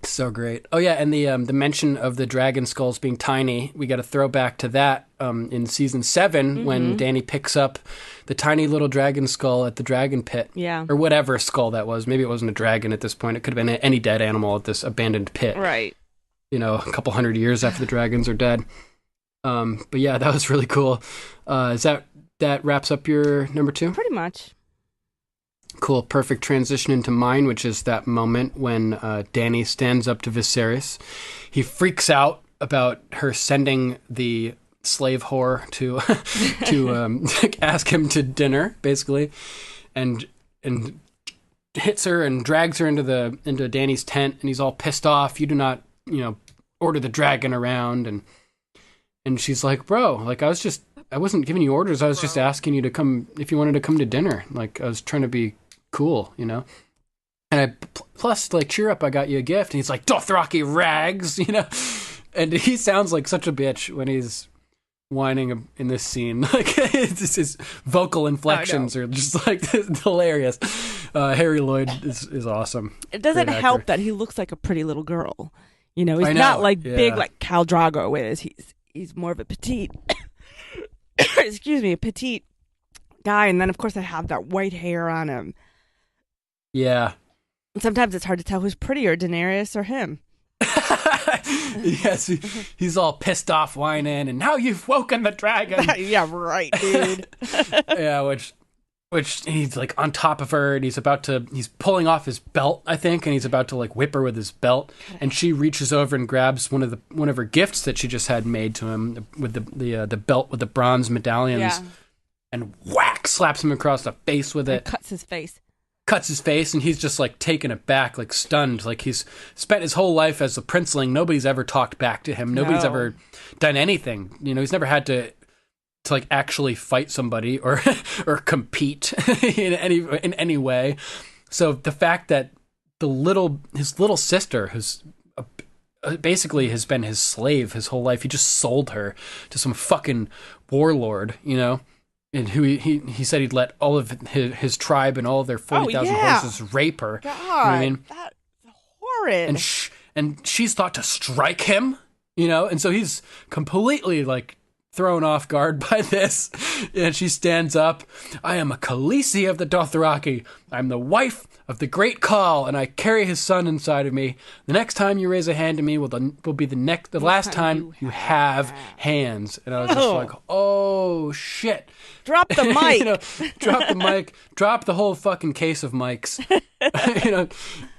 So great. Oh yeah, and the mention of the dragon skulls being tiny, we got a throwback to that in season 7 when Dany picks up the tiny little dragon skull at the dragon pit. Yeah. Or whatever skull that was. Maybe it wasn't a dragon at this point. It could have been any dead animal at this abandoned pit. Right. A couple hundred years after the dragons are dead. But yeah, that was really cool. That wraps up your number 2? Pretty much. Cool. Perfect transition into mine, which is that moment when Dany stands up to Viserys. He freaks out about her sending the slave whore to ask him to dinner, basically, and hits her and drags her into Dany's tent, and he's all pissed off. You do not, order the dragon around, and she's like, bro, like I wasn't giving you orders. I was just asking you to come if you wanted to come to dinner. Like I was trying to be cool, And plus, like, cheer up, I got you a gift. And he's like, Dothraki rags, And he sounds like such a bitch when he's whining in this scene. Like, his vocal inflections are just, like, hilarious. Harry Lloyd is awesome. It doesn't Great help actor. that he looks like a pretty little girl. He's I know, not like yeah. big like Khal Drogo is. He's more of a petite, a petite guy. And then, of course, I have that white hair on him. Yeah. And sometimes it's hard to tell who's prettier, Daenerys or him. Yes, he's all pissed off whining, and now you've woken the dragon. Yeah, right, dude. Yeah, which he's like on top of her, and he's pulling off his belt, I think, and he's about to like whip her with his belt, and she reaches over and grabs one of her gifts that she just had made to him with the belt with the bronze medallions, Yeah. and whack, slaps him across the face with it. Cuts his face. Cuts his face, and he's just like taken aback, like stunned, like he's spent his whole life as a princeling. Nobody's ever talked back to him. Nobody's No. ever done anything. He's never had to to like actually fight somebody or or compete in any way. So the fact that his little sister, who's basically has been his slave his whole life, he just sold her to some fucking warlord, and who he said he'd let all of his tribe and all of their 40,000 horses rape her. God, you know what I mean? That's horrid. And she's thought to strike him, and so he's completely like thrown off guard by this. And she stands up. I am a Khaleesi of the Dothraki. I'm the wife of the great Khal, and I carry his son inside of me. The next time you raise a hand to me will be the last time you have hands. And I was just like, oh shit. Drop the mic. Drop the mic. Drop the whole fucking case of mics.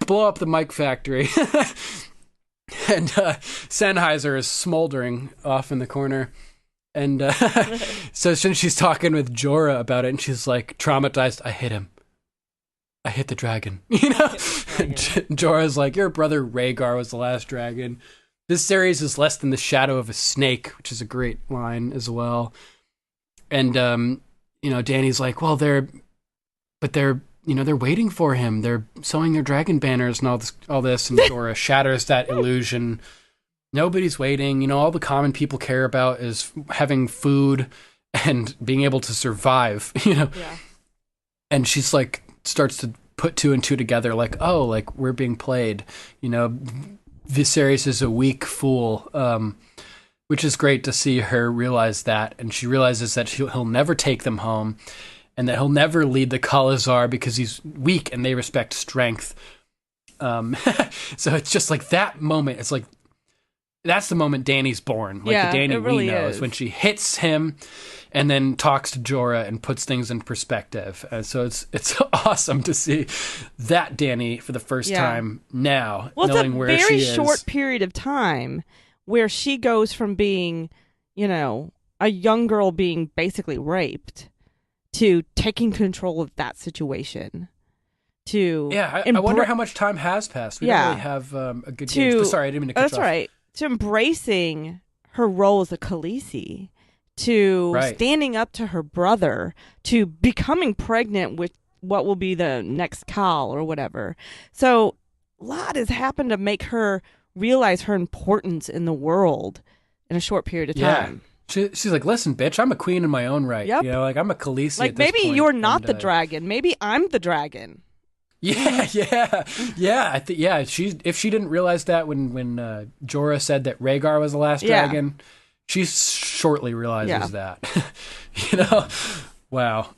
Blow up the mic factory. And Sennheiser is smoldering off in the corner. And so she's talking with Jorah about it, and she's like traumatized. I hit him. I hit the dragon. Jorah's like, your brother Rhaegar was the last dragon. This series is less than the shadow of a snake, which is a great line as well. And Dany's like, well, they're waiting for him. They're sewing their dragon banners and all this. And Jorah shatters that illusion. Nobody's waiting. All the common people care about is having food and being able to survive, Yeah. And she's like, starts to put two and two together, like, oh, like we're being played. Viserys is a weak fool, which is great to see her realize that. And she realizes that he'll never take them home and that he'll never lead the Khalazar because he's weak and they respect strength. So it's just like that moment. It's like, that's the moment Dany's born. Like the Dany really we know is when she hits him and then talks to Jorah and puts things in perspective. So it's awesome to see that Dany for the first time now, knowing where she is. Well, it's a very short period of time where she goes from being, a young girl being basically raped to taking control of that situation. I wonder how much time has passed. We don't really have a good gauge. Sorry, I didn't mean to cut you off. That's right. To embracing her role as a Khaleesi, to standing up to her brother, to becoming pregnant with what will be the next Khal or whatever. So a lot has happened to make her realize her importance in the world in a short period of time. She's like, listen, bitch, I'm a queen in my own right. Yep. Like I'm a Khaleesi. Like at this maybe point, you're not the dragon. Maybe I'm the dragon. Yeah. I think if she didn't realize that when Jorah said that Rhaegar was the last dragon, she shortly realizes that. Wow,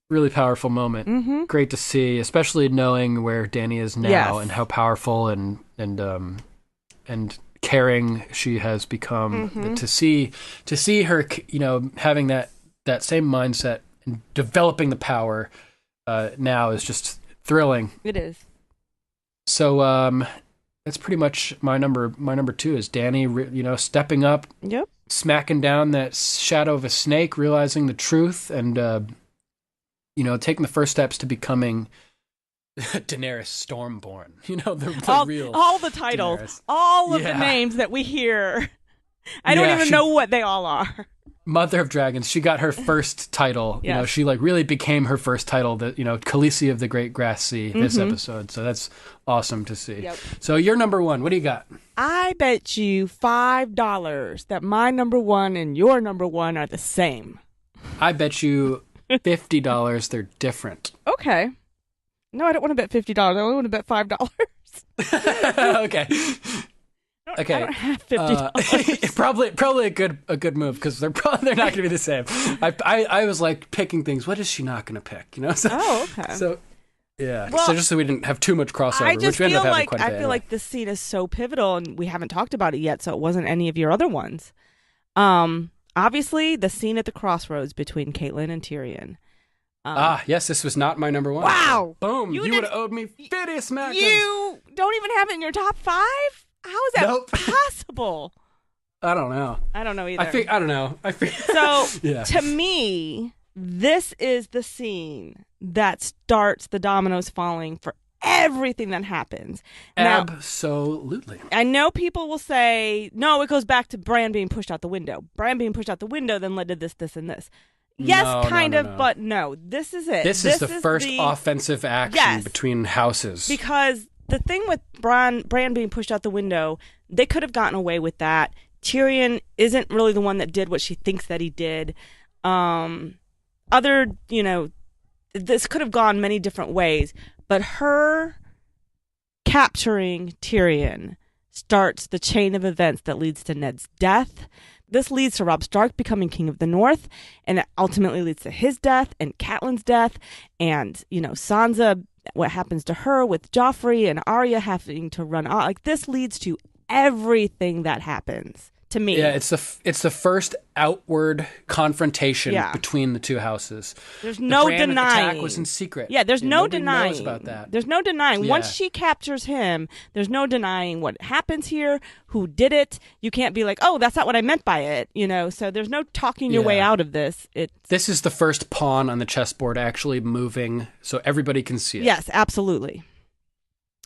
really powerful moment. Mm-hmm. Great to see, especially knowing where Dany is now and how powerful and caring she has become. Mm-hmm. To see her, having that same mindset and developing the power now is just thrilling. It is. So that's pretty much my number 2 is Dany, stepping up, smacking down that shadow of a snake, realizing the truth, and taking the first steps to becoming Daenerys Stormborn. The real all the titles, Daenerys. all of the names that we hear. I don't even know what they all are. Mother of Dragons. She got her first title. Yes. She really became her first title. That Khaleesi of the Great Grass Sea. This episode. So that's awesome to see. Yep. So you're number 1. What do you got? I bet you $5 that my number 1 and your number 1 are the same. I bet you $50 they're different. Okay. No, I don't want to bet $50. I only want to bet $5. Okay. I don't have $50. Probably a good move because they're not going to be the same. I was like picking things. What is she not going to pick? So, okay. So yeah. Well, so just so we didn't have too much crossover, which we ended up having quite a bit. I feel like this scene is so pivotal, and we haven't talked about it yet, so it wasn't any of your other ones. Obviously, the scene at the crossroads between Catelyn and Tyrion. Yes, this was not my number 1. Wow. Boom. You would have owed me 50 smackers. You don't even have it in your top 5? How is that possible? I don't know. I don't know either. I don't know. So, to me, this is the scene that starts the dominoes falling for everything that happens. Now, absolutely. I know people will say, no, it goes back to Bran being pushed out the window. Bran being pushed out the window then led to this, this, and this. Yes, no. But no, this is it. This is the first offensive action between houses. Because the thing with Bran being pushed out the window, they could have gotten away with that. Tyrion isn't really the one that did what she thinks that he did. This could have gone many different ways, but her capturing Tyrion starts the chain of events that leads to Ned's death. This leads to Robb Stark becoming King of the North, and it ultimately leads to his death and Catelyn's death, and, Sansa, what happens to her with Joffrey and Arya having to run off. Like, this leads to everything that happens. To me, yeah, it's the first outward confrontation between the two houses. There's no denying. The attack was in secret. Yeah, there's no denying. Knows about that. There's no denying. Yeah. Once she captures him, there's no denying what happens here, who did it. You can't be like, oh, that's not what I meant by it. So there's no talking your way out of this. This is the first pawn on the chessboard actually moving, so everybody can see it. Yes, absolutely.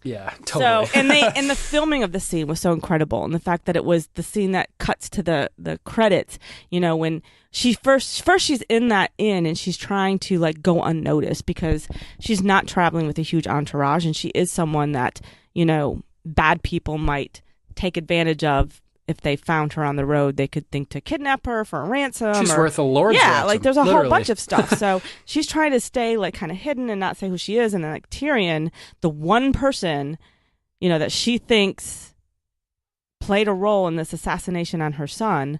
Yeah, totally. So, and the filming of the scene was so incredible, and the fact that it was the scene that cuts to the credits. When she first she's in that inn and she's trying to like go unnoticed because she's not traveling with a huge entourage, and she is someone that bad people might take advantage of. If they found her on the road, they could think to kidnap her for a ransom. She's worth a lord's ransom. Like there's a literally. whole bunch of stuff. So she's trying to stay like kind of hidden and not say who she is. And then like Tyrion, the one person, that she thinks played a role in this assassination on her son,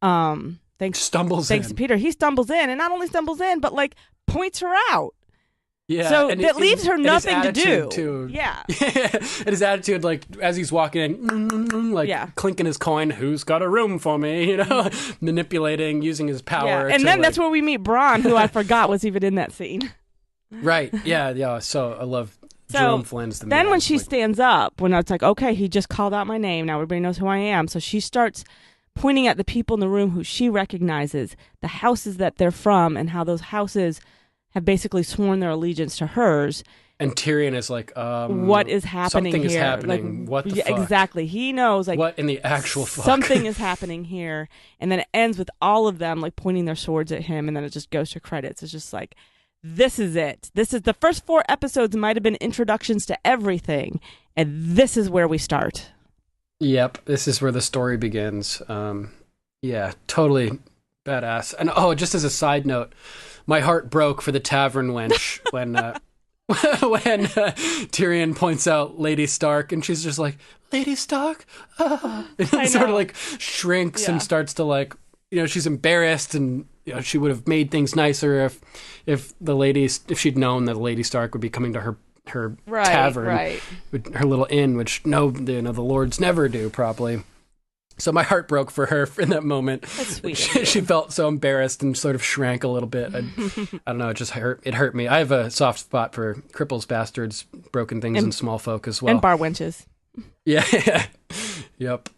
thanks to Peter, he stumbles in, and not only stumbles in, but like points her out. Yeah, so that leaves her nothing to do. Yeah. And his attitude, like, as he's walking in, like, clinking his coin, who's got a room for me, manipulating, using his power. Yeah. And then that's where we meet Bronn, who I forgot was even in that scene. Right. Yeah. So I love Jerome Flynn's the man. Then when she stands up, when it's like, okay, he just called out my name, now everybody knows who I am. So she starts pointing at the people in the room who she recognizes, the houses that they're from, and how those houses have basically sworn their allegiance to hers. And Tyrion is like, what is happening something here? Something is happening. Like, what the fuck? Exactly. He knows, like, what in the actual fuck? Something is happening here. And then it ends with all of them, like, pointing their swords at him, and then it just goes to credits. It's just like, this is it. This is the first 4 episodes might have been introductions to everything, and this is where we start. Yep. This is where the story begins. Yeah, totally badass. And, just as a side note, my heart broke for the tavern wench when Tyrion points out Lady Stark, and she's just like, Lady Stark? And sort of like shrinks and starts to like, she's embarrassed, and she would have made things nicer if she'd known that Lady Stark would be coming to her tavern, her little inn, which the lords never do probably. So my heart broke for her in that moment. That's sweet. She felt so embarrassed and sort of shrank a little bit. I don't know. It just hurt. It hurt me. I have a soft spot for cripples, bastards, broken things, and small folk as well. And bar wenches. Yeah. Yep.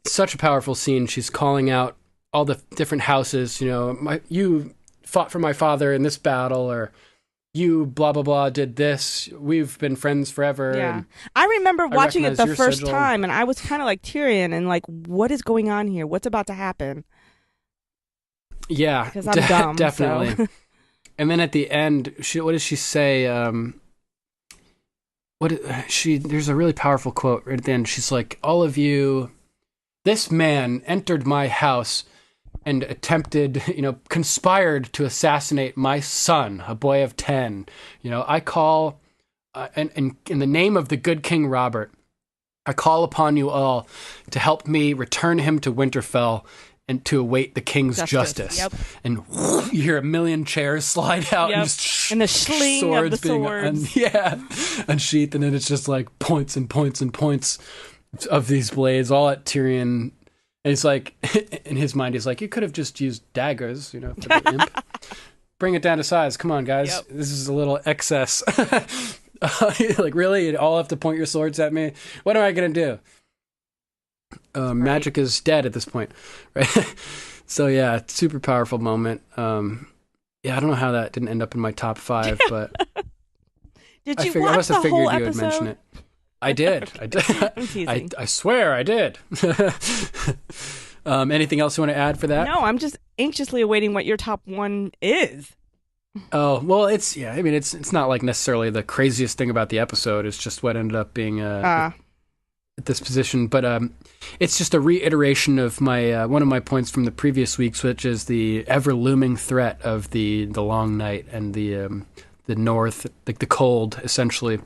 Such a powerful scene. She's calling out all the different houses. You fought for my father in this battle, or you blah blah blah did this. We've been friends forever. Yeah, I remember watching it the first time, and I was kind of like Tyrion, and like, what is going on here? What's about to happen? Yeah, because I'm dumb, definitely. So. And then at the end, what does she say? There's a really powerful quote right at the end. She's like, "All of you, this man entered my house and attempted, conspired to assassinate my son, a boy of 10. I call, and in the name of the good King Robert, I call upon you all to help me return him to Winterfell and to await the king's justice." Yep. And you hear a million chairs slide out, and just and the shling swords of the swords. Unsheathed, and then it's just like points and points and points of these blades, all at Tyrion. And it's like, in his mind, he's like, you could have just used daggers, for the imp. Bring it down to size. Come on, guys. Yep. This is a little excess. Like, really? You all have to point your swords at me? What am I going to do? Magic is dead at this point. Right? So, yeah, super powerful moment. I don't know how that didn't end up in my top 5, but... Did you I watch must the have figured whole you would mention episode? it. I did. Okay. I did. I'm teasing. I swear I did. Anything else you want to add for that? No, I'm just anxiously awaiting what your top one is. Oh, well, it's not like necessarily the craziest thing about the episode. It's just what ended up being at this position. But it's just a reiteration of my one of my points from the previous weeks, which is the ever looming threat of the long night and the north, like the cold, essentially.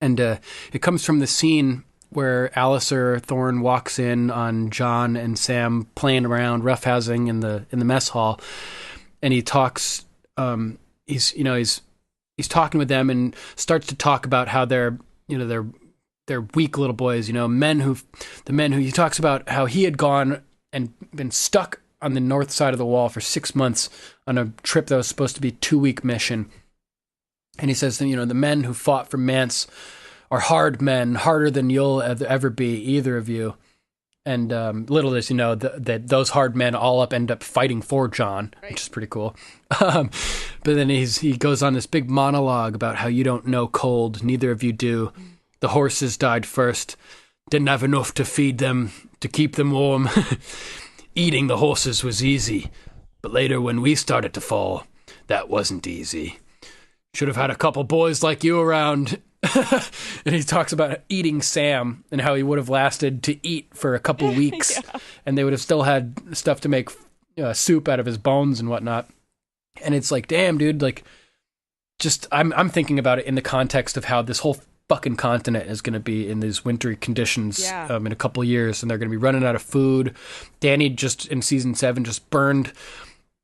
And it comes from the scene where Alistair Thorne walks in on John and Sam playing around, roughhousing in the mess hall, and he talks. He's talking with them and starts to talk about how they're weak little boys, the men who he talks about how he had gone and been stuck on the north side of the wall for 6 months on a trip that was supposed to be a 2-week mission. And he says, the men who fought for Mance are hard men, harder than you'll ever be, either of you. And little does you know that those hard men all end up fighting for John, right, which is pretty cool. But then he goes on this big monologue about how you don't know cold, neither of you do. The horses died first, didn't have enough to feed them, to keep them warm. Eating the horses was easy, but later when we started to fall, that wasn't easy. Should have had a couple boys like you around. And he talks about eating Sam and how he would have lasted to eat for a couple weeks, yeah, and they would have still had stuff to make soup out of his bones and whatnot. And it's like, damn, dude, like, just I'm thinking about it in the context of how this whole fucking continent is going to be in these wintry conditions, yeah, in a couple of years, and they're going to be running out of food. Danny just in season 7 just burned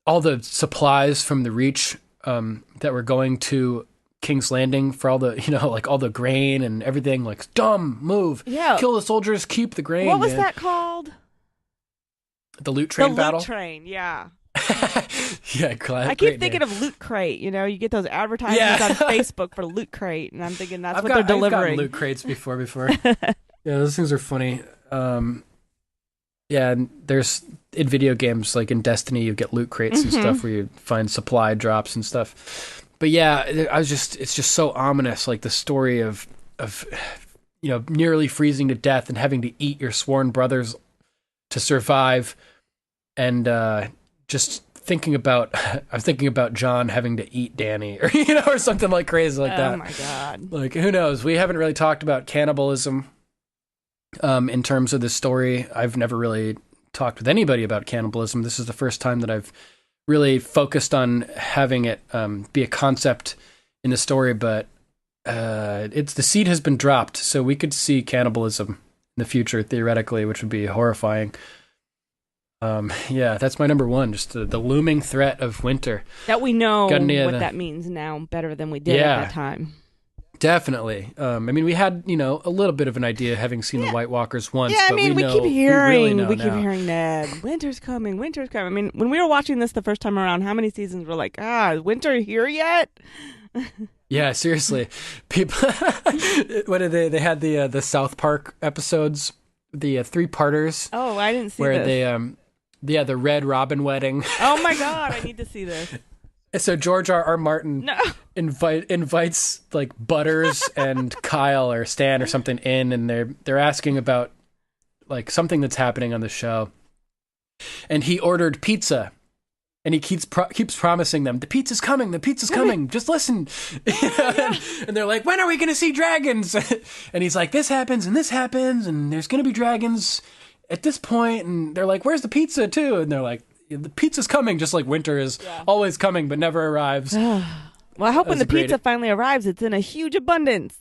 all the supplies from the Reach that were going to King's Landing for all the, all the grain and everything. Like, dumb move. Yeah. Kill the soldiers, keep the grain. What was that called? The loot train battle? The loot train, yeah. Yeah, I keep thinking of Loot Crate. You get those advertisements on Facebook for Loot Crate, and I'm thinking that's what they're delivering. I've gotten loot crates before. Yeah, those things are funny. Yeah, and there's in video games, like in Destiny, you get loot crates and stuff where you find supply drops and stuff. But yeah, it's just so ominous, like the story of nearly freezing to death and having to eat your sworn brothers to survive, and just thinking about John having to eat Danny, or something like crazy like that. Oh my god! Like, who knows? We haven't really talked about cannibalism in terms of the story. I've never really talked with anybody about cannibalism. This is the first time that I've really focused on having it be a concept in the story, but the seed has been dropped, so we could see cannibalism in the future theoretically, which would be horrifying. Yeah, that's my number one, just the looming threat of winter. That we know what that means now better than we did at that time. Definitely. We had, a little bit of an idea having seen the White Walkers once. Yeah, but we keep hearing, we keep hearing Ned. Winter's coming. When we were watching this the first time around, how many seasons were like, is winter here yet? Yeah, seriously. People, what did they had the South Park episodes, the 3-parters. Oh, I didn't see where this. they, the Red Robin wedding. Oh my God, I need to see this. So George R.R. Martin invites like Butters and Kyle or Stan or something in, and they're asking about like something that's happening on the show, and he ordered pizza, and he keeps promising them the pizza's coming, just listen. And they're like, when are we going to see dragons? And he's like, this happens and there's going to be dragons at this point, and they're like, where's the pizza too? And they're like, the pizza's coming, just like winter is always coming but never arrives. Well, I hope when the pizza finally arrives, it's in a huge abundance.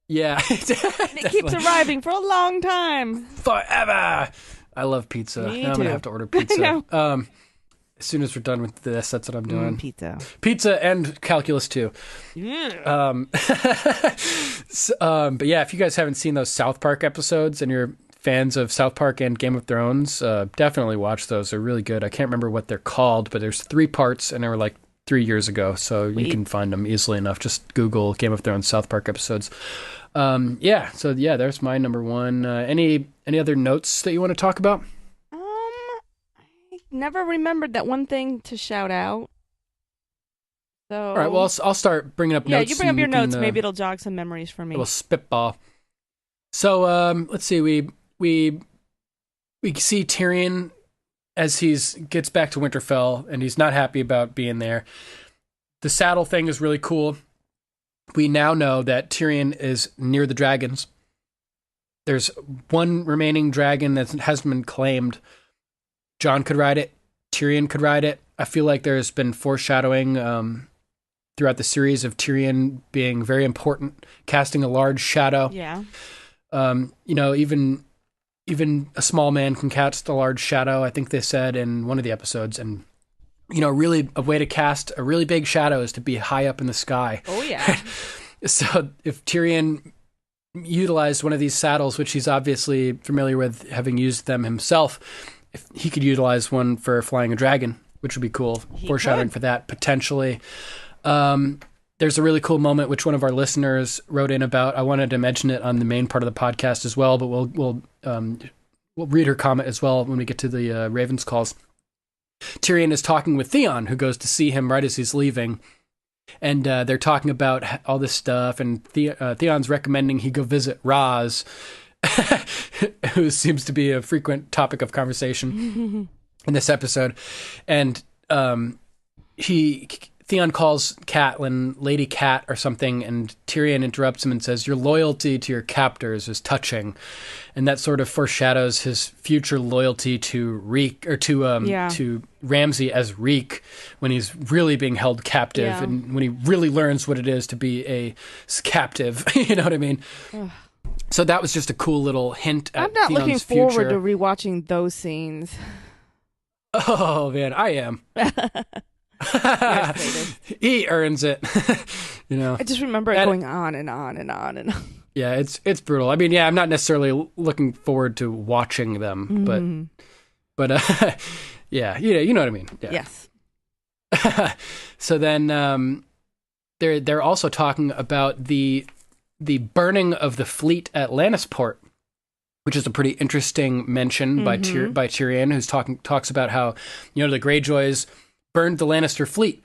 Yeah. It keeps arriving for a long time. Forever. I love pizza. Me now I'm too. going to have to order pizza. As soon as we're done with this, that's what I'm doing. Pizza and calculus too. Yeah. But yeah, if you guys haven't seen those South Park episodes and you're fans of South Park and Game of Thrones, definitely watch those. They're really good. I can't remember what they're called, but there's 3 parts and they were like 3 years ago, so you can find them easily enough. Just Google Game of Thrones South Park episodes. There's my number one. Any other notes that you want to talk about? I never remembered that one thing to shout out. So, all right, well, I'll start bringing up notes. Yeah, you bring up your notes. Maybe it'll jog some memories for me. We'll spitball. So let's see. We see Tyrion as gets back to Winterfell, and he's not happy about being there. The saddle thing is really cool. We now know that Tyrion is near the dragons. There's one remaining dragon that hasn't been claimed. Jon could ride it. Tyrion could ride it. I feel like there's been foreshadowing throughout the series of Tyrion being very important, casting a large shadow. Yeah. Even a small man can cast a large shadow, I think they said in one of the episodes. And, really a way to cast a really big shadow is to be high up in the sky. Oh, yeah. So if Tyrion utilized one of these saddles, which he's obviously familiar with, having used them himself, if he could utilize one for flying a dragon, which would be cool. Foreshadowing for that, potentially. There's a really cool moment which one of our listeners wrote in about. I wanted to mention it on the main part of the podcast as well, but we'll read her comment as well when we get to the Ravens calls. Tyrion is talking with Theon, who goes to see him right as he's leaving, and they're talking about all this stuff, and Theon's recommending he go visit Raz, who seems to be a frequent topic of conversation in this episode, and Theon calls Catelyn Lady Cat or something, and Tyrion interrupts him and says, "Your loyalty to your captors is touching," and that sort of foreshadows his future loyalty to Reek or to Ramsay as Reek when he's really being held captive and when he really learns what it is to be a captive. You know what I mean? Ugh. So that was just a cool little hint at I'm not Theon's looking future. forward to rewatching those scenes. Oh man, I am. He earns it. I just remember it going on and on and on and on. Yeah, it's brutal. I mean, I'm not necessarily looking forward to watching them, but yeah, you know what I mean. Yeah. Yes. So then they're also talking about the burning of the fleet at Lannisport, which is a pretty interesting mention by Tyrion, who's talks about how the Greyjoys burned the Lannister fleet,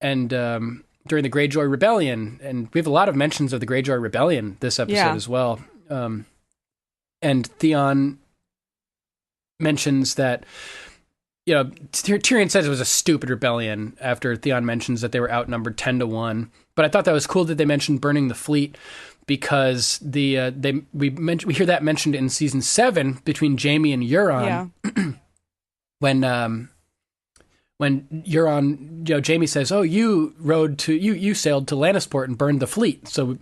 and during the Greyjoy Rebellion, and we have a lot of mentions of the Greyjoy Rebellion this episode as well. And Theon mentions that Tyrion says it was a stupid rebellion after Theon mentions that they were outnumbered 10-1. But I thought that was cool that they mentioned burning the fleet, because we hear that mentioned in season 7 between Jaime and Euron. Yeah. When Euron, Jaime says, "Oh, you sailed to Lannisport and burned the fleet." So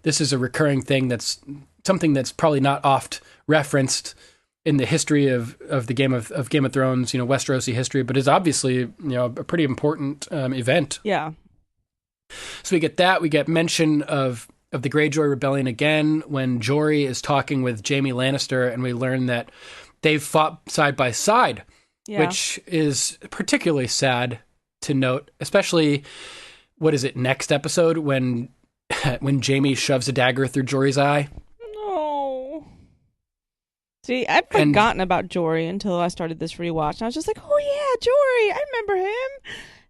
this is a recurring thing. That's something that's probably not oft referenced in the history of the Game of Thrones, Westerosi history, but is obviously a pretty important event. Yeah. So we get that. We get mention of the Greyjoy Rebellion again when Jory is talking with Jaime Lannister, and we learn that they've fought side by side. Yeah. Which is particularly sad to note, especially, next episode when Jaime shoves a dagger through Jory's eye. No. See, I'd forgotten about Jory until I started this rewatch, and I was just like, "Oh yeah, Jory, I remember him."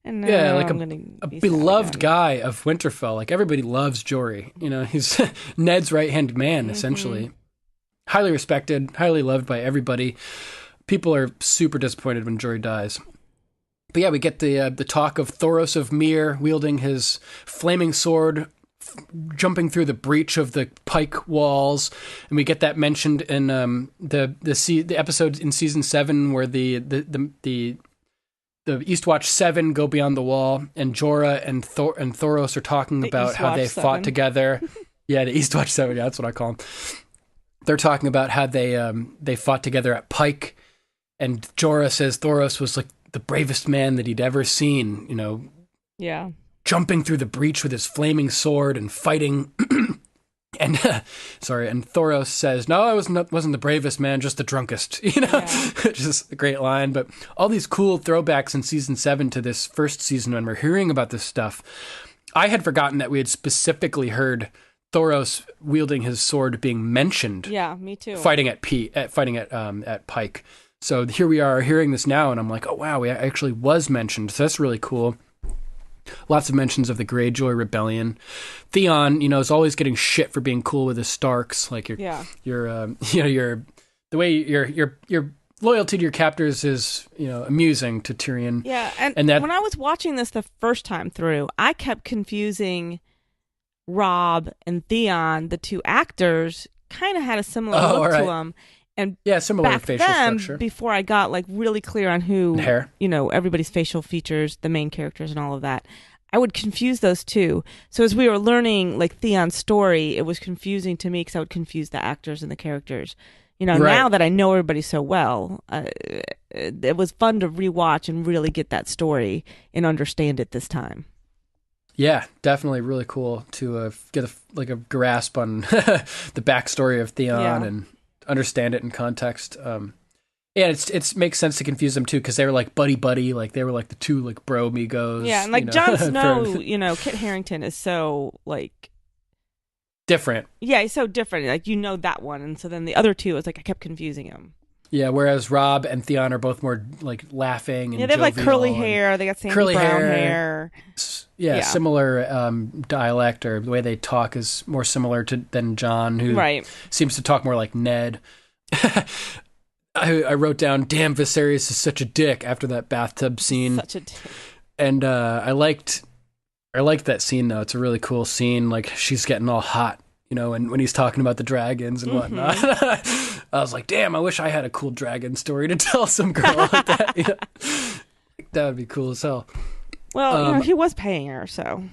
And now a beloved guy of Winterfell. Like, everybody loves Jory. He's Ned's right-hand man, essentially. Highly respected, highly loved by everybody. People are super disappointed when Jory dies. But yeah, we get the talk of Thoros of Myr wielding his flaming sword, jumping through the breach of the pike walls, and we get that mentioned in the episode in season 7 where the Eastwatch 7 go beyond the wall, and Jorah and Thoros are talking about how they fought together. Yeah, the Eastwatch 7. Yeah, that's what I call them. They're talking about how they fought together at Pike. And Jorah says Thoros was like the bravest man that he'd ever seen, Yeah. Jumping through the breach with his flaming sword and fighting. and Thoros says, "No, I wasn't the bravest man, just the drunkest," which is a great line. But all these cool throwbacks in season 7 to this first season when we're hearing about this stuff. I had forgotten that we had specifically heard Thoros wielding his sword being mentioned. Yeah, me too. Fighting at Pike. So here we are hearing this now, and I'm like, oh wow, it actually was mentioned. So that's really cool. Lots of mentions of the Greyjoy rebellion. Theon, is always getting shit for being cool with the Starks. Like the way your loyalty to your captors is, amusing to Tyrion. Yeah, and that, when I was watching this the first time through, I kept confusing Rob and Theon. The two actors kind of had a similar look to them. And similar back facial then, structure. Before I got really clear on who, hair. Everybody's facial features, the main characters and all of that, I would confuse those two. So as we were learning Theon's story, it was confusing to me because I would confuse the actors and the characters. Now that I know everybody so well, it was fun to rewatch and really get that story and understand it this time. Yeah, definitely really cool to get a grasp on the backstory of Theon and understand it in context. It makes sense to confuse them too because they were buddy, they were the two bro amigos. Yeah, and Jon Snow, Kit Harington is so different. Yeah, he's so different. That one, and so then the other two is I kept confusing him. Yeah, whereas Rob and Theon are both more laughing and they have curly hair. They got sandy curly brown hair. Yeah, similar dialect, or the way they talk is more similar than Jon, who seems to talk more like Ned. I wrote down, "Damn, Viserys is such a dick" after that bathtub scene. Such a dick. And I liked that scene though. It's a really cool scene. She's getting all hot, and when he's talking about the dragons and whatnot. I was like, damn, I wish I had a cool dragon story to tell some girl like that. That would be cool as hell. Well, he was paying her, so.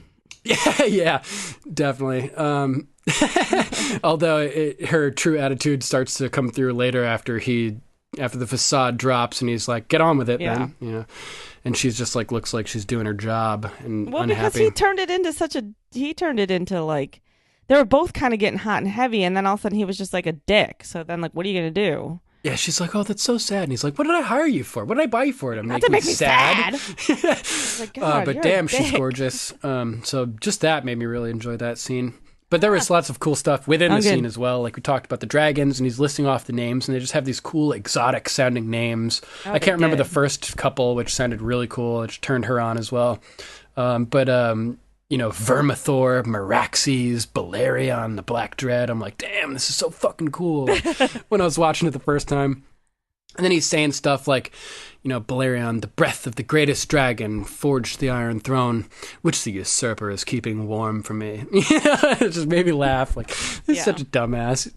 Yeah, definitely. Although her true attitude starts to come through later after the facade drops and he's like, get on with it, then. And she's just looks like she's doing her job and unhappy. Because he turned it into they were both kind of getting hot and heavy, and then all of a sudden he was just a dick. So then, what are you going to do? Yeah, she's like, oh, that's so sad. And he's like, what did I hire you for? What did I buy you for? To make me sad. God, but damn, she's gorgeous. So just that made me really enjoy that scene. But there was lots of cool stuff within the scene as well. We talked about the dragons, and he's listing off the names, and they just have these cool, exotic-sounding names. I can't remember the first couple, which sounded really cool, which turned her on as well. Vermithor, Meraxes, Balerion, the Black Dread. I'm like, damn, this is so fucking cool. When I was watching it the first time. And then he's saying stuff like, Balerion, the breath of the greatest dragon, forged the Iron Throne, which the usurper is keeping warm for me. It just made me laugh. This is such a dumbass.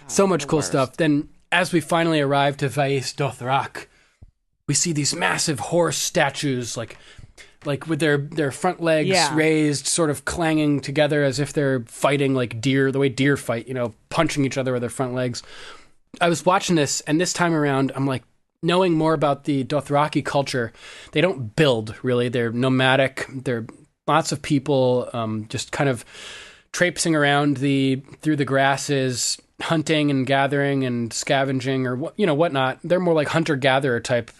So much cool stuff. Then, as we finally arrive to Vaes Dothrak, we see these massive horse statues, with their front legs raised, sort of clanging together as if they're fighting like deer, the way deer fight, punching each other with their front legs. I was watching this, and this time around, I'm knowing more about the Dothraki culture. They don't build, really. They're nomadic. They're lots of people just kind of traipsing around through the grasses, hunting and gathering and scavenging or whatnot. They're more like hunter-gatherer type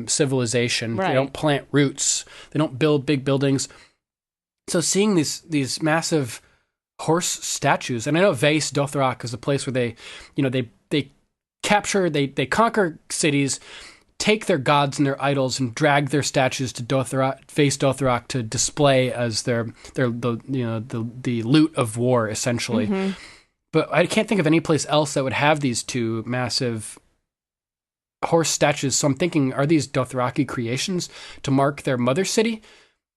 civilization. Right. They don't plant roots. They don't build big buildings. So seeing these massive horse statues, and I know Vaes Dothrak is a place where they capture, they conquer cities, take their gods and their idols, and drag their statues to Vaes Dothrak to display as the loot of war, essentially. Mm-hmm. But I can't think of any place else that would have these two massive horse statues. So I'm thinking, are these Dothraki creations to mark their mother city?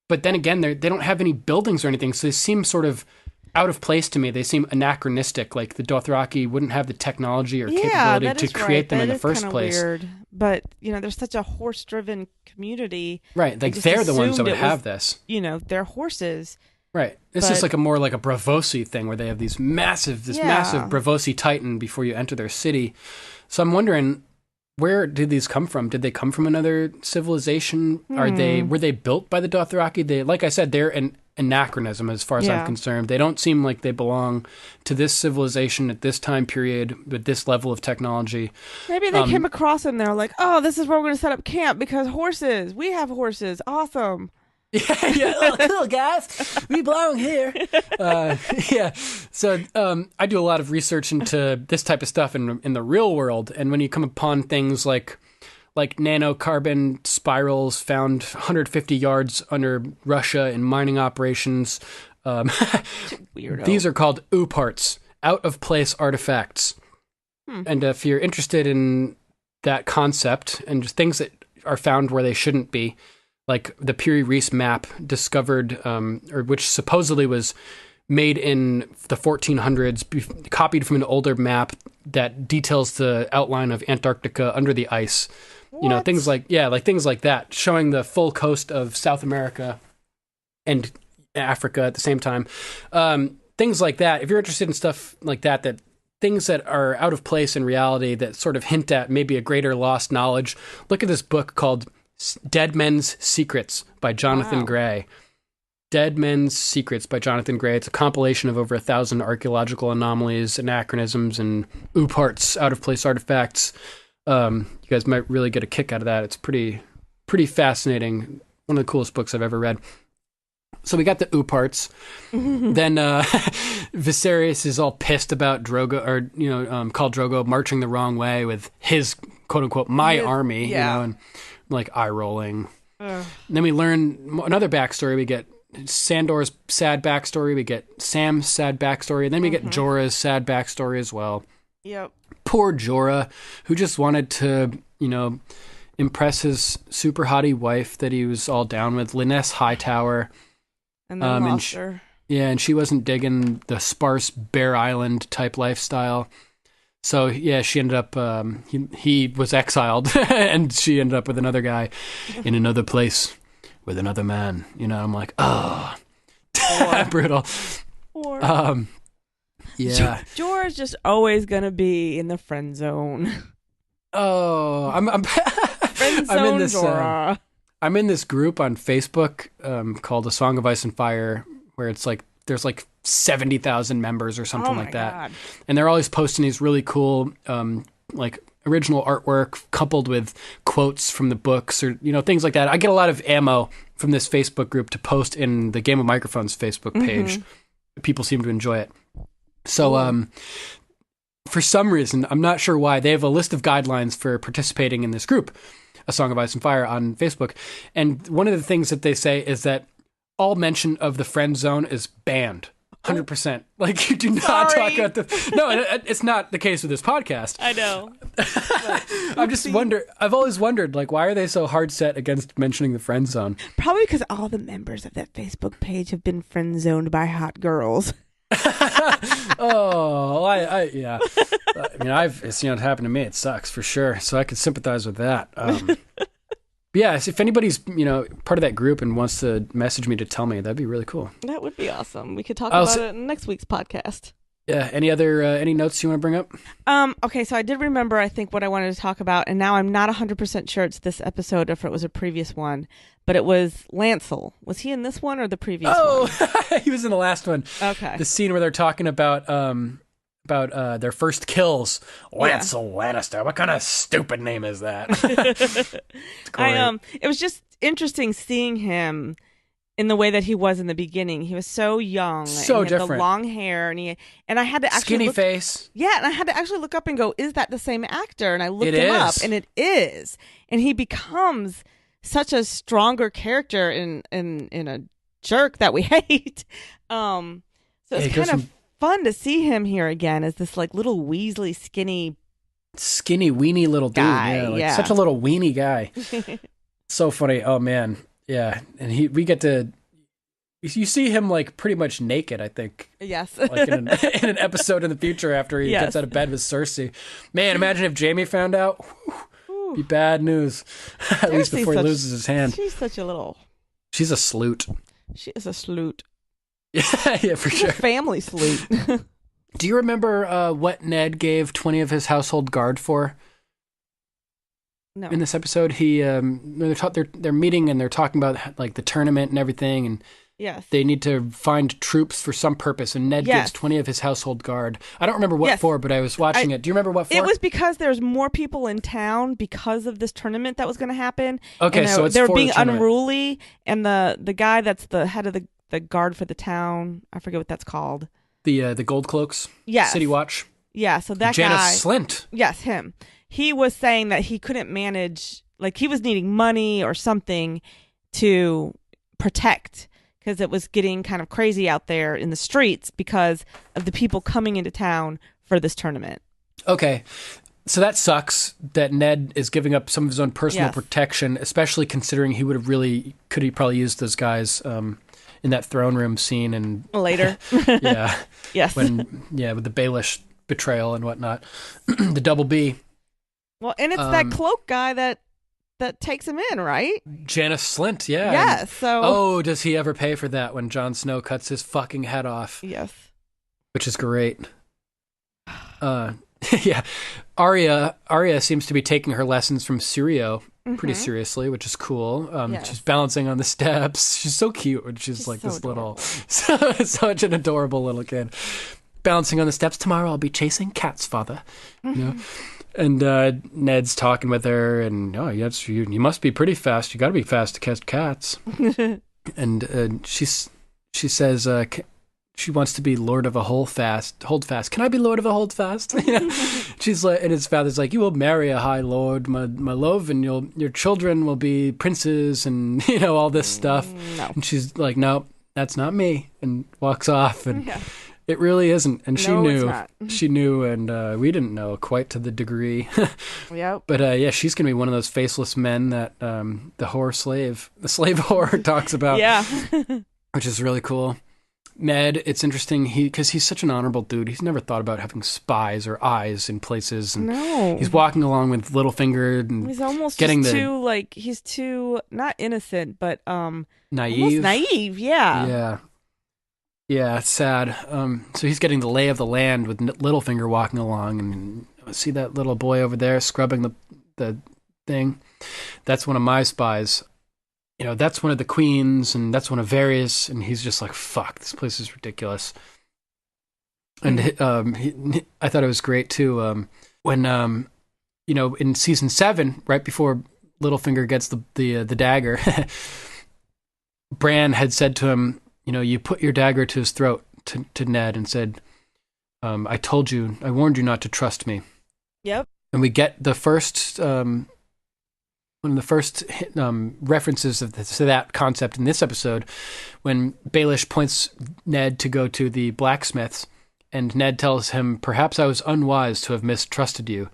But then again, they don't have any buildings or anything, so they seem sort of out of place to me. They seem anachronistic. Like the Dothraki wouldn't have the technology or capability to create them in the first place. Weird. But there's such a horse-driven community. Right, they're the ones that would have this. They're horses. Right. It's just more like a Braavosi thing where they have massive Braavosi Titan before you enter their city. So I'm wondering, where did these come from? Did they come from another civilization? Were they built by the Dothraki? Like I said, they're an anachronism as far as I'm concerned. They don't seem like they belong to this civilization at this time period with this level of technology. Maybe they came across them. They're like, oh, this is where we're going to set up camp because horses. We have horses. Awesome. Yeah. Oh, cool, guys. We belong here. So I do a lot of research into this type of stuff in the real world, and when you come upon things like like nanocarbon spirals found 150 yards under Russia in mining operations. Weirdo. These are called UPARTs, out-of-place artifacts. And if you're interested in that concept and just things that are found where they shouldn't be, like the Piri-Reis map discovered, or which supposedly was made in the 1400s, copied from an older map that details the outline of Antarctica under the ice. What? You know, things like that, showing the full coast of South America and Africa at the same time. Things like that. If you're interested in stuff like that things that are out of place in reality that sort of hint at maybe a greater lost knowledge, look at this book called Dead Men's Secrets by Jonathan Gray. Dead Men's Secrets by Jonathan Gray. It's a compilation of over 1,000 archaeological anomalies, anachronisms, and UPARTs, out-of-place artifacts. You guys might really get a kick out of that. It's pretty fascinating. One of the coolest books I've ever read. So we got the UPARTs. Then Viserys is all pissed about Drogo, or Khal Drogo marching the wrong way with his quote unquote army, and like eye rolling. And then we learn another backstory. We get Sandor's sad backstory. We get Sam's sad backstory, and then we get Jorah's sad backstory as well. Yep. Poor Jorah, who just wanted to, impress his super hottie wife that he was all down with, Lyness Hightower. And then lost her. Yeah, and she wasn't digging the sparse Bear Island type lifestyle. So yeah, she ended up. He was exiled, and she ended up with another guy in another place with another man. I'm like, oh, brutal. Yeah. Jorah's just always gonna be in the friend zone. Oh, I'm friend zone. I'm in this. Jorah. I'm in this group on Facebook called A Song of Ice and Fire, where it's like there's like 70,000 members or something like that. God. And they're always posting these really cool like original artwork coupled with quotes from the books or things like that. I get a lot of ammo from this Facebook group to post in the Game of Microphones Facebook page. People seem to enjoy it. So for some reason, I'm not sure why, they have a list of guidelines for participating in this group, A Song of Ice and Fire, on Facebook. And one of the things that they say is that all mention of the friend zone is banned. 100%. Like, you do not talk about the... No, it's not the case with this podcast. I know. I've always wondered, like, why are they so hard set against mentioning the friend zone? Probably because all the members of that Facebook page have been friend zoned by hot girls. Yeah. I mean, it's it happened to me. It sucks for sure. So I could sympathize with that. Yeah, if anybody's part of that group and wants to message me to tell me, that'd be really cool. That would be awesome. We could talk about it in next week's podcast. Yeah. Any notes you want to bring up? Okay, so I did remember, I think, what I wanted to talk about, and now I'm not 100% sure it's this episode or if it was a previous one, but it was Lancel. Was he in this one or the previous one? Oh, he was in the last one. Okay. The scene where they're talking about their first kills. Lancel Lannister. What kind of stupid name is that? It's great. It was just interesting seeing him in the way that he was in the beginning. He was so young, so and he had different. the long hair, and I had to actually skinny face. Yeah, and I had to actually look up and go, "Is that the same actor?" And I looked him is. up, and it is. And he becomes such a stronger character in a jerk that we hate. So it's kind of fun to see him here again as this like little Weasley skinny weenie little dude. Guy, yeah, such a little weenie guy. So funny. Oh man. Yeah. And you see him like pretty much naked, I think. Yes. Like in an episode in the future after he gets out of bed with Cersei. Man, imagine if Jaime found out. Be bad news. At least before he loses his hand. She's such a little... She's a sleut. She is a sleut. Yeah, for sure. A family sleut. Do you remember what Ned gave 20 of his household guard for? No. In this episode, they're meeting and they're talking about like the tournament and everything, and yes, they need to find troops for some purpose. And Ned gives 20 of his household guard. I don't remember what for, but I was watching it. Do you remember what for? It was because there's more people in town because of this tournament that was going to happen. Okay, and so they're for being the tournament. Unruly, and the guy that's the head of the guard for the town, I forget what that's called. The Gold Cloaks. Yes. City Watch. Yeah, so that Janos guy. Slint. Yes, him. He was saying that he couldn't manage like he was needing money or something to protect, because it was getting kind of crazy out there in the streets because of the people coming into town for this tournament. Okay. So that sucks that Ned is giving up some of his own personal protection, especially considering he would have could he probably used those guys in that throne room scene and later. Yeah. Yes. With the Baelish betrayal and whatnot. The double B. Well, and it's that cloak guy that takes him in, right? Janos Slynt, yeah. Yes. So. Does he ever pay for that when Jon Snow cuts his fucking head off? Yes. Which is great. Yeah. Arya seems to be taking her lessons from Syrio pretty seriously, which is cool. She's balancing on the steps. She's so cute. She's like so this adorable. Such an adorable little kid. Balancing on the steps. Tomorrow I'll be chasing cats, father. You know? And Ned's talking with her, and you must be pretty fast. You got to be fast to catch cats. And she says she wants to be Lord of a Holdfast. Can I be Lord of a Holdfast? She's like, and his father's like, you will marry a high lord, my love, and your children will be princes, and all this stuff. No. And she's like, no, that's not me, and walks off. And it really isn't. And she knew. It's not. She knew, and we didn't know quite to the degree. Yep. But she's gonna be one of those faceless men that the slave whore talks about. Yeah. Which is really cool. Ned, it's interesting because he's such an honorable dude. He's never thought about having spies or eyes in places. And no. He's walking along with Littlefinger, and he's almost getting he's too not innocent, but naive. Almost naive, yeah. Yeah. Yeah, it's sad. So he's getting the lay of the land with Littlefinger walking along, and see that little boy over there scrubbing the thing? That's one of my spies. That's one of the queens, and that's one of Varys, and he's just like, fuck, this place is ridiculous. And I thought it was great too. When in season 7, right before Littlefinger gets the dagger, Bran had said to him, you put your dagger to his throat to Ned and said, I warned you not to trust me. Yep. And we get the first one of the first references to that concept in this episode, when Baelish points Ned to go to the blacksmiths, and Ned tells him, perhaps I was unwise to have mistrusted you.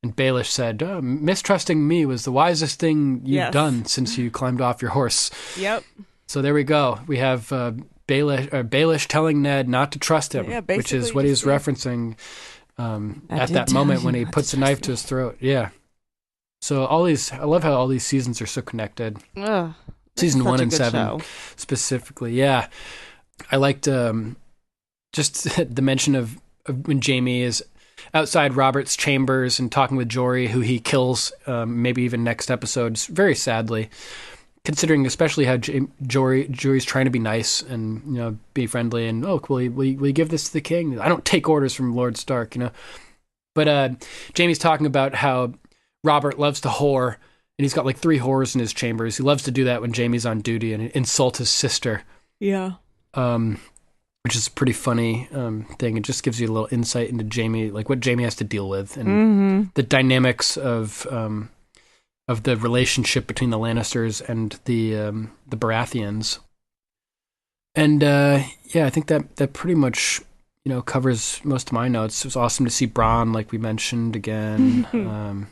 And Baelish said, mistrusting me was the wisest thing you've done since you climbed off your horse. Yep. So there we go. We have Baelish telling Ned not to trust him, which is what he's referencing at that moment when he puts a knife to his throat. Yeah. So I love how all these seasons are so connected. Season 1 and 7 show. Specifically, yeah. I liked just the mention of when Jaime is outside Robert's chambers and talking with Jory, who he kills, maybe even next episode, very sadly. Considering especially how Jory's trying to be nice and be friendly and will you give this to the king? I don't take orders from Lord Stark, But Jaime's talking about how Robert loves to whore, and he's got like 3 whores in his chambers. He loves to do that when Jaime's on duty and insult his sister. Yeah. Which is a pretty funny thing. It just gives you a little insight into Jaime, like what Jaime has to deal with, and the dynamics of the relationship between the Lannisters and the Baratheons. And I think that pretty much covers most of my notes. It was awesome to see Bronn, like we mentioned again.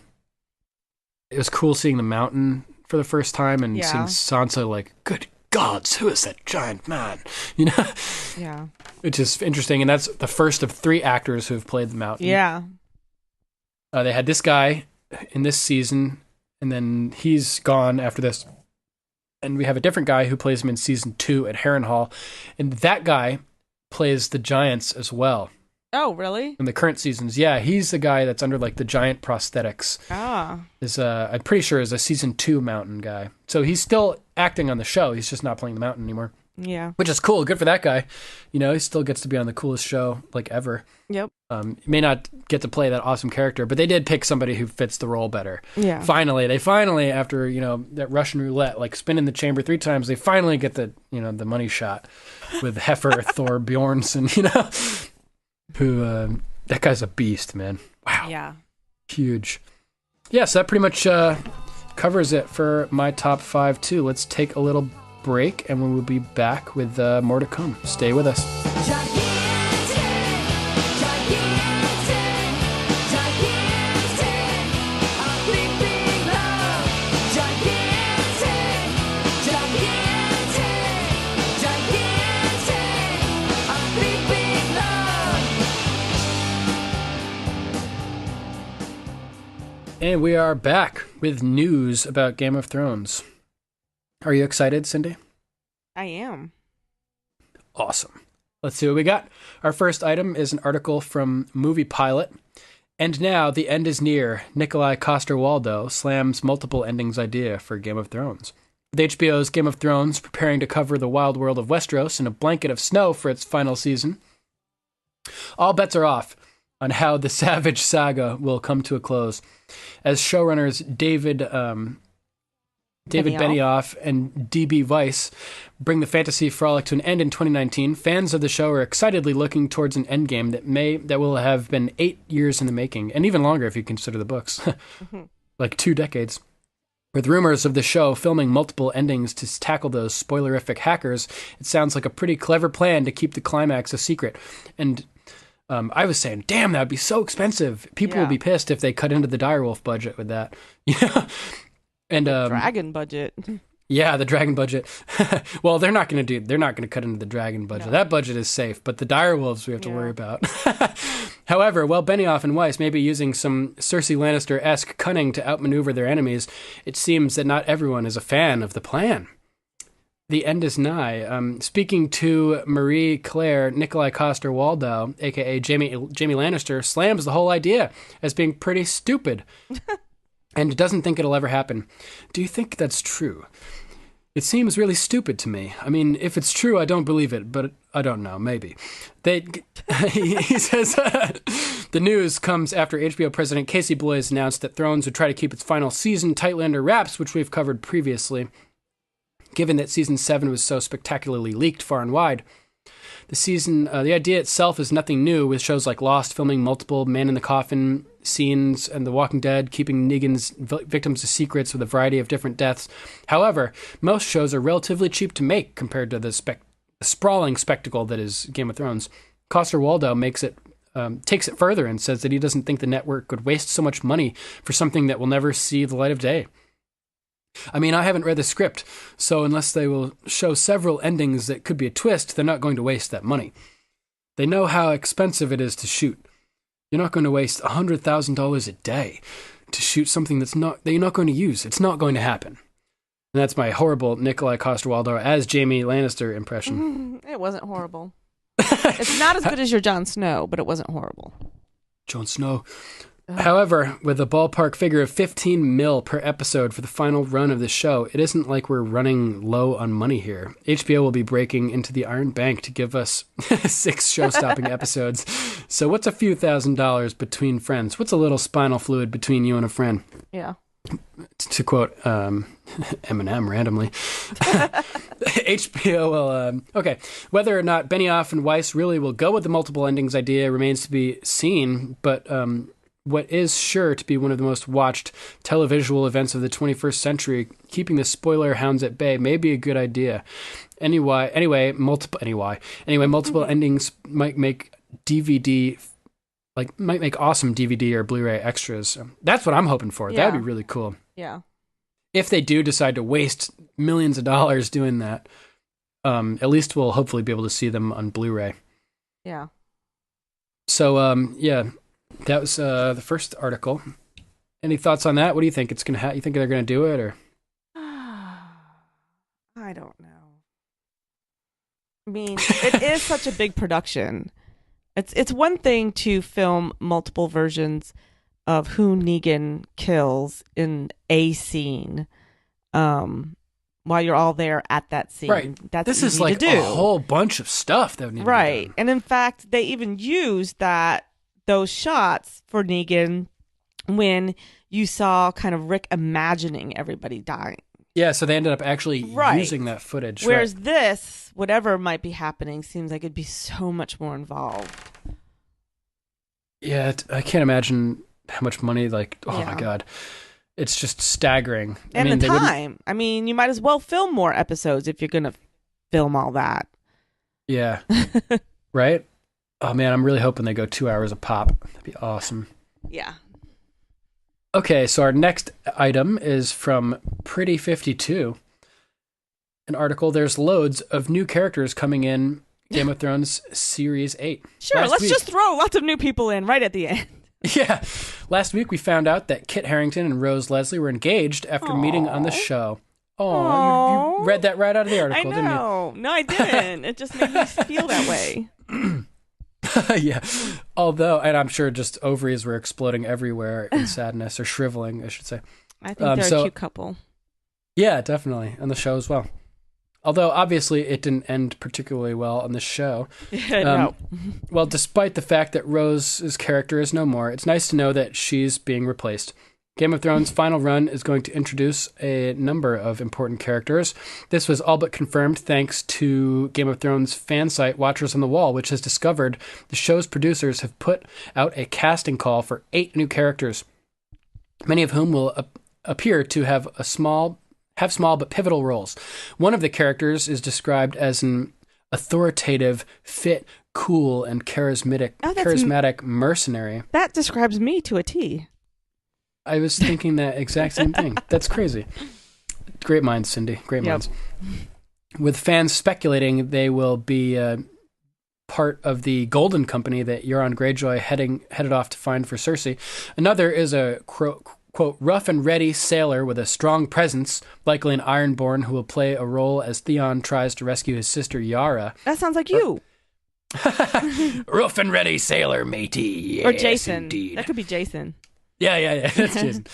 It was cool seeing the mountain for the first time and seeing Sansa like, good gods, who is that giant man? Yeah. Which is interesting, and that's the first of 3 actors who have played the mountain. Yeah. They had this guy in this season, and then he's gone after this. And we have a different guy who plays him in season 2 at Harrenhal, and that guy plays the giants as well. Oh, really? In the current seasons, yeah, he's the guy that's under like the giant prosthetics. I'm pretty sure is a season 2 mountain guy. So he's still acting on the show. He's just not playing the mountain anymore. Yeah, which is cool. Good for that guy. He still gets to be on the coolest show like ever. Yep. May not get to play that awesome character, but they did pick somebody who fits the role better. Yeah. They finally after that Russian roulette, like spinning the chamber 3 times, they finally get the the money shot with Heifer Thor Bjornsson. Who that guy's a beast, man. Wow. Yeah. Huge. Yeah, so that pretty much covers it for my top 5 too. Let's take a little break, and we will be back with more to come. Stay with us. And we are back with news about Game of Thrones. Are you excited, Cindy? I am. Awesome. Let's see what we got. Our first item is an article from Movie Pilot. And now the end is near. Nikolai Coster-Waldau slams multiple endings idea for Game of Thrones. With HBO's Game of Thrones preparing to cover the wild world of Westeros in a blanket of snow for its final season, all bets are off on how the Savage Saga will come to a close. As showrunners David Benioff and D.B. Weiss bring the fantasy frolic to an end in 2019, fans of the show are excitedly looking towards an endgame that will have been 8 years in the making, and even longer if you consider the books. Like 2 decades. With rumors of the show filming multiple endings to tackle those spoilerific hackers, it sounds like a pretty clever plan to keep the climax a secret. And I was saying, damn, that would be so expensive. People would be pissed if they cut into the Direwolf budget with that. Yeah. And dragon budget. Yeah, the dragon budget. Well, they're not going to cut into the dragon budget. No. That budget is safe, but the Direwolves we have to worry about. However, while Benioff and Weiss may be using some Cersei Lannister-esque cunning to outmaneuver their enemies, it seems that not everyone is a fan of the plan. The end is nigh. Speaking to Marie Claire, Nikolai Coster-Waldau, a.k.a. Jaime Lannister, slams the whole idea as being pretty stupid and doesn't think it'll ever happen. Do you think that's true? It seems really stupid to me. I mean, if it's true, I don't believe it, but I don't know, maybe. He says the news comes after HBO President Casey Bloys announced that Thrones would try to keep its final season tightly under wraps, which we've covered previously. Given that Season 7 was so spectacularly leaked far and wide. The idea itself is nothing new, with shows like Lost filming multiple man-in-the-coffin scenes and The Walking Dead keeping Negan's victims to secrets with a variety of different deaths. However, most shows are relatively cheap to make compared to the sprawling spectacle that is Game of Thrones. Coster-Waldau takes it further and says that he doesn't think the network could waste so much money for something that will never see the light of day. I mean, I haven't read the script, so unless they will show several endings that could be a twist, they're not going to waste that money. They know how expensive it is to shoot. You're not going to waste $100,000 a day to shoot something that you're not going to use. It's not going to happen. And that's my horrible Nikolai Coster-Waldau as Jaime Lannister impression. It wasn't horrible. It's not as good as your Jon Snow, but it wasn't horrible. Jon Snow. However, with a ballpark figure of $15 million per episode for the final run of the show, it isn't like we're running low on money here. HBO will be breaking into the Iron Bank to give us 6 show-stopping episodes. So what's a few $1,000s between friends? What's a little spinal fluid between you and a friend? Yeah. To quote Eminem randomly. HBO will... okay. Whether or not Benioff and Weiss really will go with the multiple endings idea remains to be seen, but... what is sure to be one of the most watched televisual events of the 21st century, keeping the spoiler hounds at bay may be a good idea. Anyway, multiple endings might make awesome DVD or Blu-ray extras. That's what I'm hoping for. Yeah. That'd be really cool. Yeah. If they do decide to waste millions of dollars doing that, at least we'll hopefully be able to see them on Blu-ray. Yeah. So, yeah. That was the first article. Any thoughts on that? What do you think? You think they're gonna do it, or? I don't know. I mean, it is such a big production. It's one thing to film multiple versions of who Negan kills in a scene, while you're all there at that scene. Right. That's this easy is like to do. A whole bunch of stuff that would need to be done. And in fact, they even used those shots for Negan when you saw kind of Rick imagining everybody dying. Yeah, so they ended up actually using that footage. Whereas this, whatever might be happening, seems like it'd be so much more involved. Yeah, I can't imagine how much money, my God. It's just staggering. And the time. I mean, you might as well film more episodes if you're going to film all that. Yeah. Right? Oh, man, I'm really hoping they go 2 hours a pop. That'd be awesome. Yeah. Okay, so our next item is from Pretty52. An article, there's loads of new characters coming in Game of Thrones Series 8. Sure, let's just throw lots of new people in right at the end. Yeah. Last week we found out that Kit Harington and Rose Leslie were engaged after meeting on the show. Oh, you read that right out of the article, didn't you? No, I didn't. It just made me feel that way. Yeah. Although, and I'm sure just ovaries were exploding everywhere in sadness, or shriveling, I should say. I think they're a cute couple. Yeah, definitely. On the show as well. Although, obviously, it didn't end particularly well on the show. No. Well, despite the fact that Rose's character is no more, it's nice to know that she's being replaced. Game of Thrones' final run is going to introduce a number of important characters. This was all but confirmed thanks to Game of Thrones fan site Watchers on the Wall, which has discovered the show's producers have put out a casting call for 8 new characters, many of whom will appear to have small but pivotal roles. One of the characters is described as an authoritative, fit, cool, and charismatic mercenary. That describes me to a T. I was thinking that exact same thing. That's crazy. Great minds, Cindy. Great minds. With fans speculating they will be part of the Golden Company that Euron Greyjoy headed off to find for Cersei. Another is a quote, rough and ready sailor with a strong presence, likely an Ironborn who will play a role as Theon tries to rescue his sister Yara. That sounds like you. Rough and ready sailor, matey. Yes, or Jason. Indeed. That could be Jason. Yeah. That's Jason.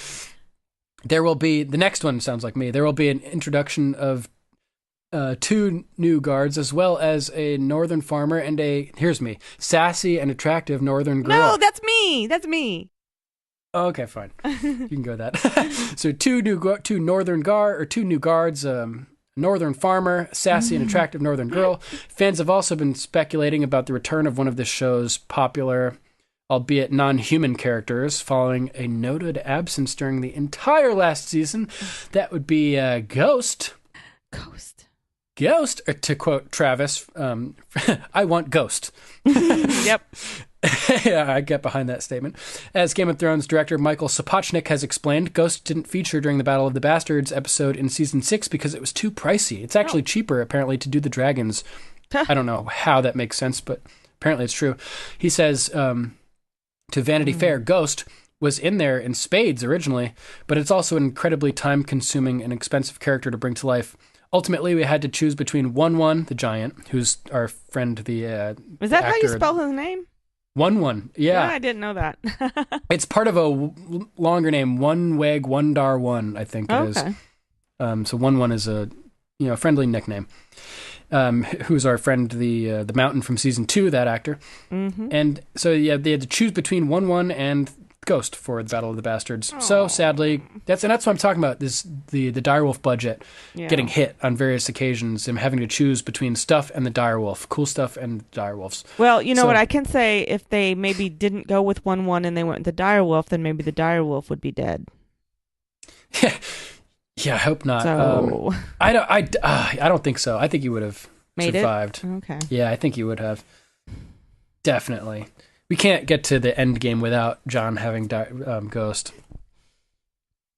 There will be, the next one sounds like me, there will be an introduction of 2 new guards, as well as a northern farmer and here's me, sassy and attractive northern girl. No, that's me. Okay, fine. You can go with that. So 2 new guards, northern farmer, sassy and attractive northern girl. Fans have also been speculating about the return of one of the show's popular, albeit non-human characters, following a noted absence during the entire last season. That would be Ghost. Ghost, or to quote Travis, I want Ghost. Yep. Yeah, I get behind that statement. As Game of Thrones director Michael Sapochnik has explained, Ghost didn't feature during the Battle of the Bastards episode in season 6 because it was too pricey. It's actually cheaper, apparently, to do the dragons. I don't know how that makes sense, but apparently it's true. He says, to Vanity Fair, Ghost was in there in spades originally, but it's also an incredibly time-consuming and expensive character to bring to life. Ultimately, we had to choose between 1-1, the giant, who's our friend, the Is that how you spell his name? 1-1, yeah. I didn't know that. It's part of a longer name, One Weg Wondar One, I think it is. So 1-1 is a friendly nickname. Who's our friend, the Mountain from season 2, that actor. Mm-hmm. And so they had to choose between 1-1 and Ghost for the Battle of the Bastards. Aww. So sadly, that's what I'm talking about. This the direwolf budget getting hit on various occasions and having to choose between stuff and the direwolf, cool stuff and direwolves. Well, you know what I can say, if they maybe didn't go with 1-1 and they went with the direwolf, then maybe the direwolf would be dead. Yeah, I hope not. So... I don't think so. I think he would have survived. Okay. Yeah, I think he would have. Definitely. We can't get to the end game without Jon having Ghost.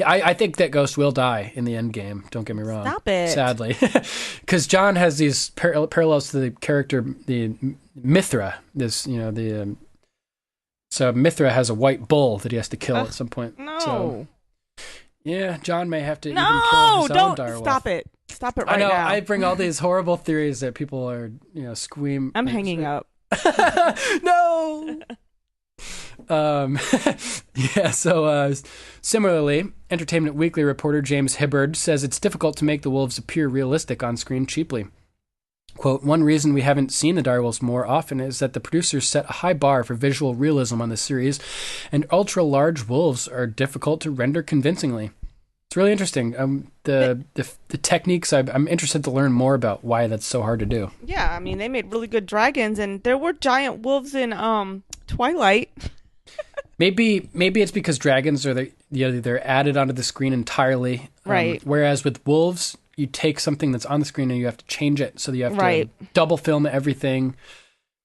I think that Ghost will die in the end game. Don't get me wrong. Stop it. Sadly. Because Jon has these parallels to the character, the Mithra. So Mithra has a white bull that he has to kill at some point. No. So, yeah, Jon may have to even kill his own direwolf. Stop it. Stop it right now. now. I bring all these horrible theories that people are, scream. I'm hanging up. No. Yeah, so similarly, Entertainment Weekly reporter James Hibbard says it's difficult to make the wolves appear realistic on screen cheaply. Quote, one reason we haven't seen the direwolves more often is that the producers set a high bar for visual realism on the series, and ultra-large wolves are difficult to render convincingly. It's really interesting. The techniques, I'm interested to learn more about why that's so hard to do. Yeah, I mean, they made really good dragons, and there were giant wolves in Twilight. Maybe it's because dragons are they're added onto the screen entirely. Right. Whereas with wolves, you take something that's on the screen and you have to change it. So you have to double film everything.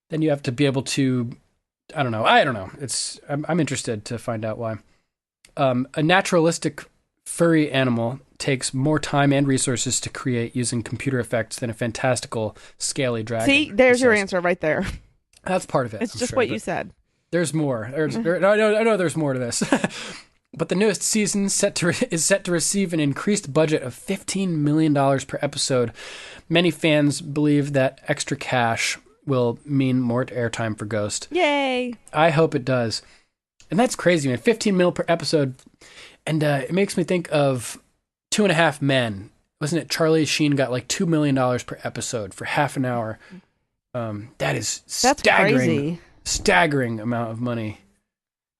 Then you have to be able to, I don't know. I'm interested to find out why. A naturalistic furry animal takes more time and resources to create using computer effects than a fantastical scaly dragon. See, there's your answer right there. That's part of it. It's just what you said. There's more. I know there's more to this. But the newest season is set to receive an increased budget of $15 million per episode. Many fans believe that extra cash will mean more airtime for Ghost. Yay! I hope it does. And that's crazy, man. 15 mil per episode. And it makes me think of 2.5 Men. Wasn't it Charlie Sheen got like $2 million per episode for half an hour? That is staggering amount of money.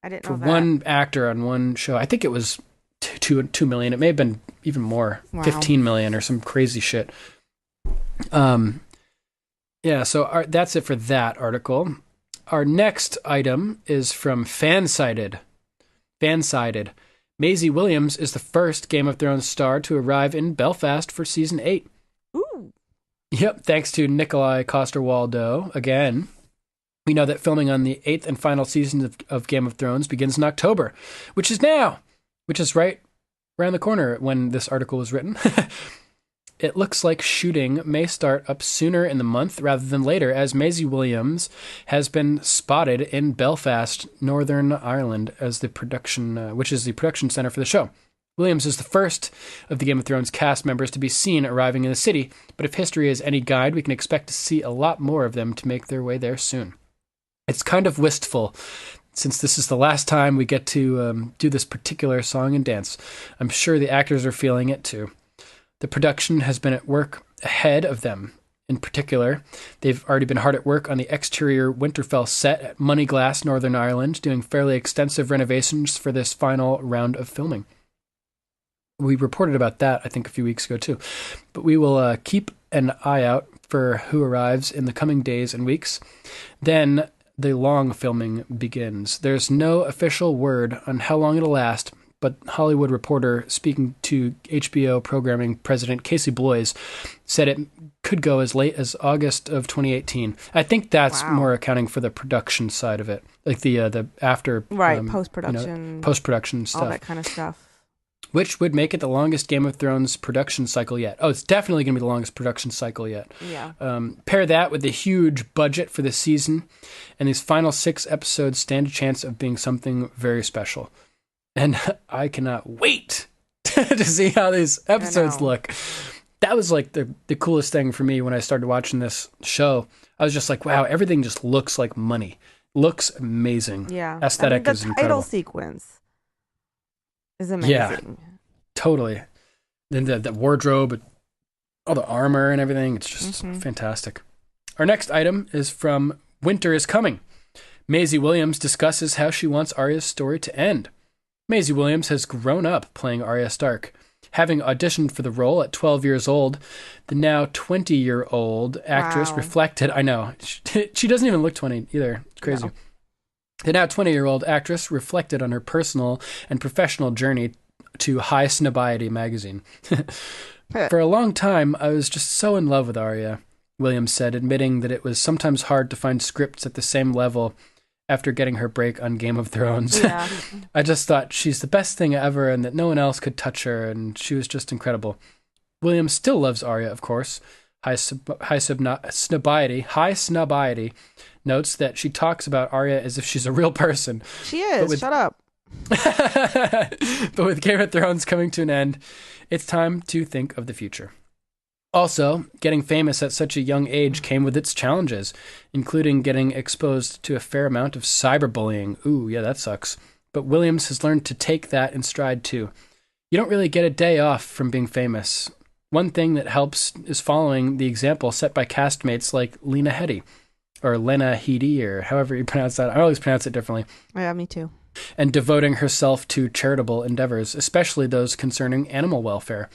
I didn't know that. For one actor on one show. I think it was $2 million. It may have been even more. Wow. 15 million or some crazy shit. Yeah, so that's it for that article. Our next item is from Fansided. Maisie Williams is the first Game of Thrones star to arrive in Belfast for season 8. Ooh. Yep, thanks to Nikolai Coster-Waldau again. We know that filming on the 8th and final season of Game of Thrones begins in October, which is right around the corner when this article was written. It looks like shooting may start up sooner in the month rather than later, as Maisie Williams has been spotted in Belfast, Northern Ireland, as the production, which is the production center for the show. Williams is the first of the Game of Thrones cast members to be seen arriving in the city, but if history is any guide, we can expect to see a lot more of them to make their way there soon. It's kind of wistful, since this is the last time we get to do this particular song and dance. I'm sure the actors are feeling it too. The production has been at work ahead of them. In particular, they've already been hard at work on the exterior Winterfell set at Moneyglass, Northern Ireland, doing fairly extensive renovations for this final round of filming. We reported about that, I think, a few weeks ago, too. But we will keep an eye out for who arrives in the coming days and weeks. Then the long filming begins. There's no official word on how long it'll last, but Hollywood Reporter, speaking to HBO programming president Casey Bloys, said it could go as late as August of 2018. I think that's more accounting for the production side of it, like the after post-production stuff, all that kind of stuff. Which would make it the longest Game of Thrones production cycle yet. Oh, it's definitely going to be the longest production cycle yet. Yeah. Pair that with the huge budget for the season, and these final 6 episodes stand a chance of being something very special. And I cannot wait to see how these episodes look. That was like the coolest thing for me when I started watching this show. I was just like, wow, everything just looks like money. Looks amazing. Yeah. Aesthetic is incredible. The title sequence is amazing. Yeah, totally. Then the wardrobe, all the armor and everything. It's just fantastic. Our next item is from Winter is Coming. Maisie Williams discusses how she wants Arya's story to end. Maisie Williams has grown up playing Arya Stark. Having auditioned for the role at 12 years old, the now 20-year-old actress reflected... I know. She doesn't even look 20 either. It's crazy. No. The now 20-year-old actress reflected on her personal and professional journey to High Snobiety magazine. For a long time, I was just so in love with Arya, Williams said, admitting that it was sometimes hard to find scripts at the same level after getting her break on Game of Thrones. Yeah. I just thought she's the best thing ever and that no one else could touch her, and she was just incredible. Williams still loves Arya, of course. High Snobiety notes that she talks about Arya as if she's a real person. She is. Shut up. But with Game of Thrones coming to an end, it's time to think of the future. Also, getting famous at such a young age came with its challenges, including getting exposed to a fair amount of cyberbullying. Ooh, yeah, that sucks. But Williams has learned to take that in stride, too. You don't really get a day off from being famous. One thing that helps is following the example set by castmates like Lena Headey, or Lena Headey, or however you pronounce that. I always pronounce it differently. Yeah, me too. And devoting herself to charitable endeavors, especially those concerning animal welfare.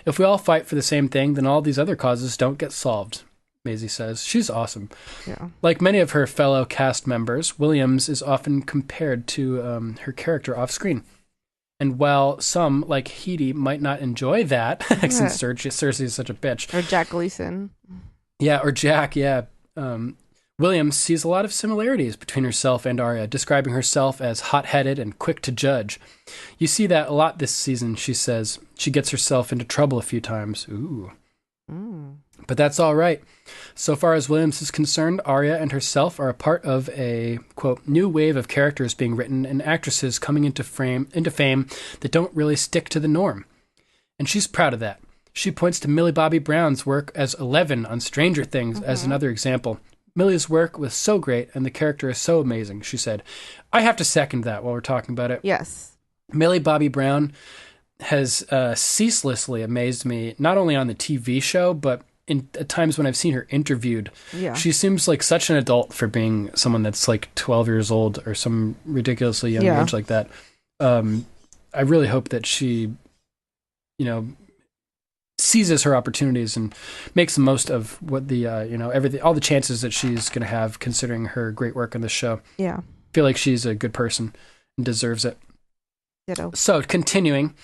If we all fight for the same thing, then all these other causes don't get solved, Maisie says. She's awesome. Yeah. Like many of her fellow cast members, Williams is often compared to her character off screen. And while some, like Heidi, might not enjoy that, since Cersei is such a bitch. Or Jack Gleason. Yeah, or Jack, yeah. Williams sees a lot of similarities between herself and Arya, describing herself as hot-headed and quick to judge. You see that a lot this season, she says. She gets herself into trouble a few times. Ooh. But that's all right. So far as Williams is concerned, Arya and herself are a part of a, quote, new wave of characters being written and actresses coming into fame that don't really stick to the norm. And she's proud of that. She points to Millie Bobby Brown's work as Eleven on Stranger Things as another example. Millie's work was so great and the character is so amazing, she said. I have to second that while we're talking about it. Yes. Millie Bobby Brown has ceaselessly amazed me, not only on the TV show, but at times when I've seen her interviewed. Yeah. She seems like such an adult for being someone that's like 12 years old or some ridiculously young age like that. I really hope that she, seizes her opportunities and makes the most of what the, everything, all the chances that she's going to have considering her great work on this show. Yeah. I feel like she's a good person and deserves it. Ditto. So, continuing,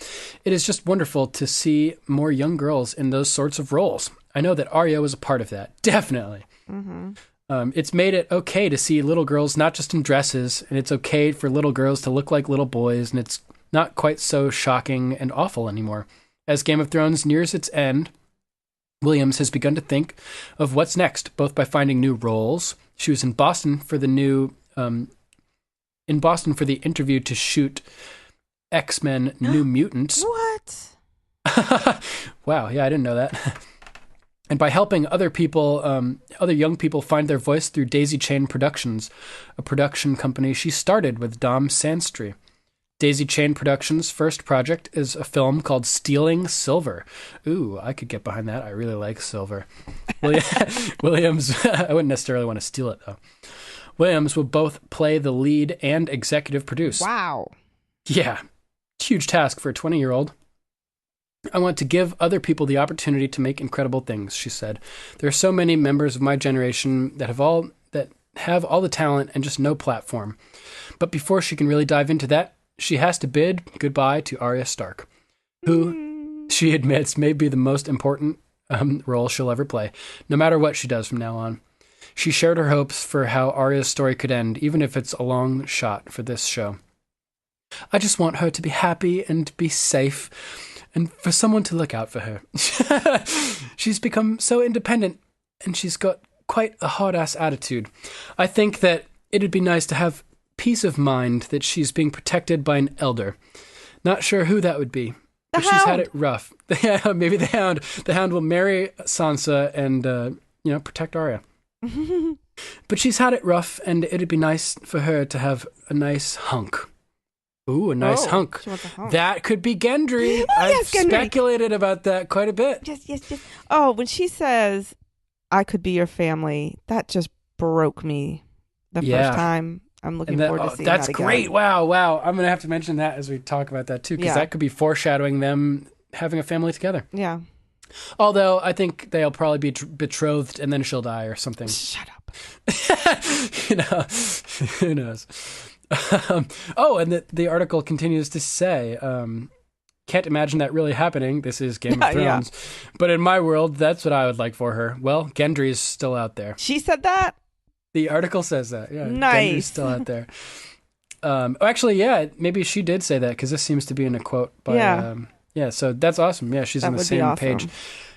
it is just wonderful to see more young girls in those sorts of roles. I know that Arya was a part of that. Definitely. Mm-hmm. It's made it okay to see little girls not just in dresses, and it's okay for little girls to look like little boys, and it's not quite so shocking and awful anymore. As Game of Thrones nears its end, Williams has begun to think of what's next, both by finding new roles. She was in Boston for the interview to shoot X-Men New Mutants. What? Wow, yeah, I didn't know that. And by helping other young people find their voice through Daisy Chain Productions, a production company she started with Dom Sandstry. Daisy Chain Productions' first project is a film called Stealing Silver. Ooh, I could get behind that. I really like silver. Williams, I wouldn't necessarily want to steal it, though. Williams will both play the lead and executive produce. Wow. Yeah, huge task for a 20-year-old. I want to give other people the opportunity to make incredible things, she said. There are so many members of my generation that have all the talent and just no platform. But before she can really dive into that, she has to bid goodbye to Arya Stark, who she admits may be the most important role she'll ever play, no matter what she does from now on. She shared her hopes for how Arya's story could end, even if it's a long shot for this show. I just want her to be happy and be safe, and for someone to look out for her. She's become so independent, and she's got quite a hard-ass attitude. I think that it'd be nice to have peace of mind that she's being protected by an elder. Not sure who that would be. But she's had it rough. Maybe the Hound. The Hound will marry Sansa and, protect Arya. But she's had it rough, and it'd be nice for her to have a nice hunk. Ooh, a nice hunk. That could be Gendry. I've speculated about that quite a bit. Yes. Oh, when she says, I could be your family, that just broke me the first time. I'm looking forward to seeing that again. That's great. Wow. I'm going to have to mention that as we talk about that, too, because that could be foreshadowing them having a family together. Yeah. Although I think they'll probably be betrothed and then she'll die or something. Shut up. Who knows? And the article continues to say, can't imagine that really happening. This is Game of Thrones. Yeah. But in my world, that's what I would like for her. Well, Gendry's still out there. She said that? The article says that. Yeah, nice. Gendry's still out there. Maybe she did say that because this seems to be in a quote by... so that's awesome. Yeah, she's on the same page.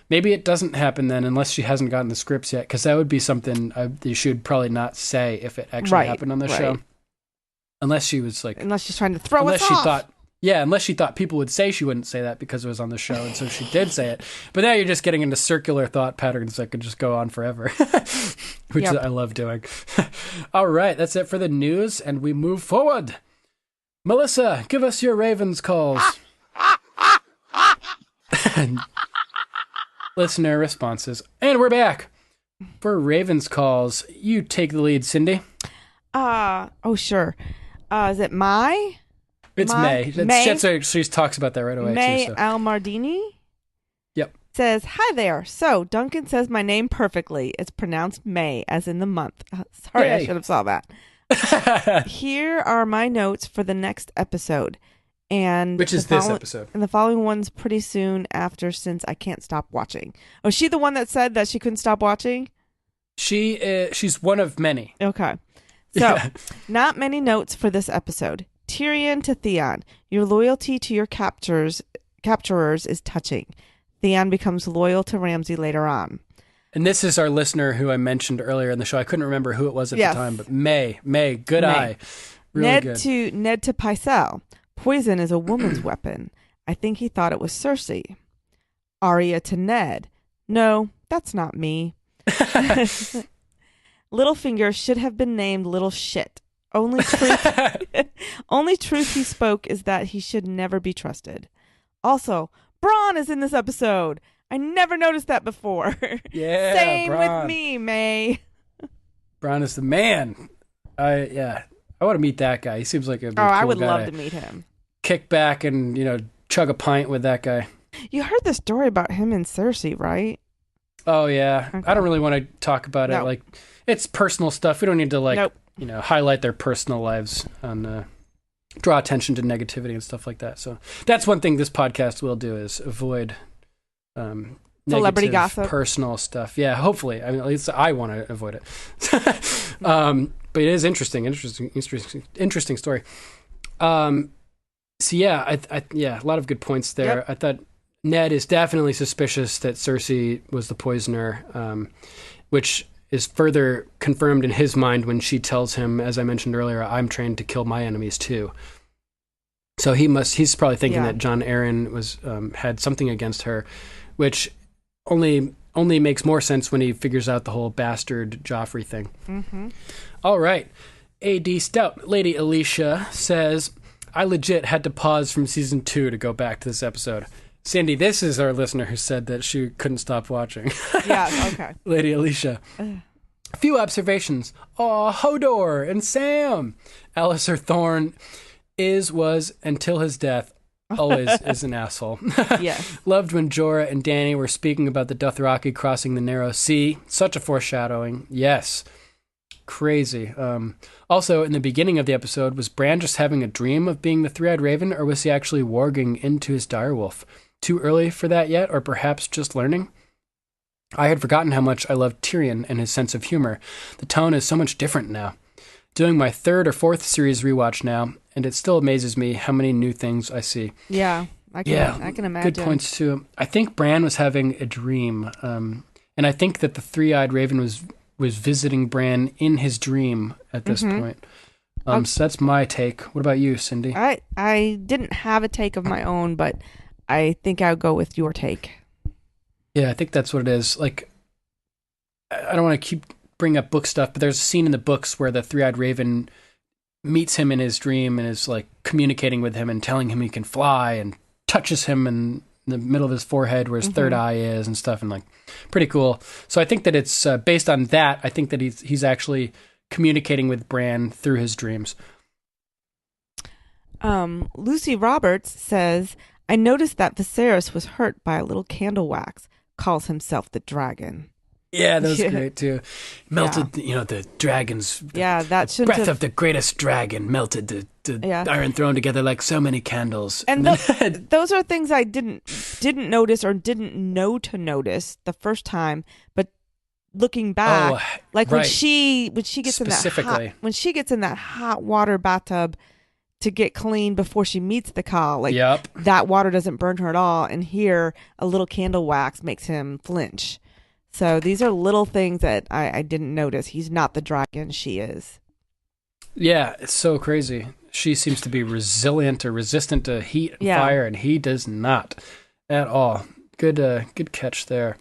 Maybe it doesn't happen then unless she hasn't gotten the scripts yet, because that would be something you should probably not say if it actually happened on the show. Unless she was like... Unless she's trying to throw us off. Unless she thought people would say she wouldn't say that because it was on the show, and so she did say it. But now you're just getting into circular thought patterns that could just go on forever, which I love doing. All right, that's it for the news, and we move forward. Melissa, give us your Ravens calls. Listener responses. And we're back. For Ravens calls, you take the lead, Cindy. Sure. Is it Mai? It's May. She talks about that right away. May too, so. Almardini? Yep. Says, hi there. So, Duncan says my name perfectly. It's pronounced May, as in the month. Sorry, Yay. I should have saw that. Here are my notes for the next episode. And which is this episode. And the following one's pretty soon after, since I can't stop watching. Oh, is she the one that said that she couldn't stop watching? She's one of many. Okay. So, not many notes for this episode. Tyrion to Theon. Your loyalty to your capturers is touching. Theon becomes loyal to Ramsay later on. And this is our listener who I mentioned earlier in the show. I couldn't remember who it was at the time, but May, good eye. Really good. Ned to Pycelle. Poison is a woman's weapon. I think he thought it was Cersei. Arya to Ned. No, that's not me. Littlefinger should have been named Little Shit. Only truth he spoke is that he should never be trusted. Also, Bronn is in this episode. I never noticed that before. Yeah, Same Bronn. with me, May. Bronn is the man. I want to meet that guy. He seems like a cool I would guy love to meet him. Kick back and chug a pint with that guy. You heard the story about him and Cersei, right? Oh yeah, Okay. I don't really want to talk about it. No. Like, it's personal stuff. We don't need to Nope. Highlight their personal lives and draw attention to negativity and stuff like that. So that's one thing this podcast will do is avoid Celebrity negative, gossip, personal stuff. Yeah, hopefully. I mean, at least I want to avoid it. But it is interesting story. So yeah, a lot of good points there. Yep. I thought Ned is definitely suspicious that Cersei was the poisoner, which is further confirmed in his mind when she tells him, as I mentioned earlier, I'm trained to kill my enemies too. So he's probably thinking that Jon Arryn was had something against her, which only makes more sense when he figures out the whole bastard Joffrey thing. Mm-hmm. All right. A.D. Stout, Lady Alicia says, I legit had to pause from season 2 to go back to this episode. Cindy, this is our listener who said that she couldn't stop watching. Yeah, okay. Lady Alicia. A few observations. Aw, Hodor and Sam. Alistair Thorne was, until his death, always is an asshole. Yes. Loved when Jorah and Dany were speaking about the Dothraki crossing the narrow sea. Such a foreshadowing. Yes. Crazy. Also, in the beginning of the episode, was Bran just having a dream of being the Three-Eyed Raven, or was he actually warging into his direwolf? Too early for that yet, or perhaps just learning? I had forgotten how much I loved Tyrion and his sense of humor. The tone is so much different now. Doing my 3rd or 4th series rewatch now, and it still amazes me how many new things I see. Yeah, I can imagine. Good points too. I think Bran was having a dream, and I think that the Three-Eyed Raven was visiting Bran in his dream at this point. So that's my take. What about you, Cindy? I didn't have a take of my own, but I think I would go with your take. Yeah, I think that's what it is. Like, I don't want to keep bringing up book stuff, but there's a scene in the books where the Three-Eyed Raven meets him in his dream and is like communicating with him and telling him he can fly and touches him in the middle of his forehead where his third eye is and stuff, and like pretty cool. So I think that it's based on that. I think that he's actually communicating with Bran through his dreams. Lucy Roberts says, I noticed that Viserys was hurt by a little candle wax. Calls himself the dragon. Yeah, that was great too. Melted, the dragon's that the breath of the greatest dragon melted the Iron Throne together like so many candles. And those are things I didn't notice or didn't know to notice the first time, but looking back, when she gets in that hot water bathtub to get clean before she meets the Khal, that water doesn't burn her at all, and here a little candle wax makes him flinch. So these are little things that I didn't notice. He's not the dragon, she is. Yeah, it's so crazy. She seems to be resilient or resistant to heat and fire, and he does not at all. Good catch there.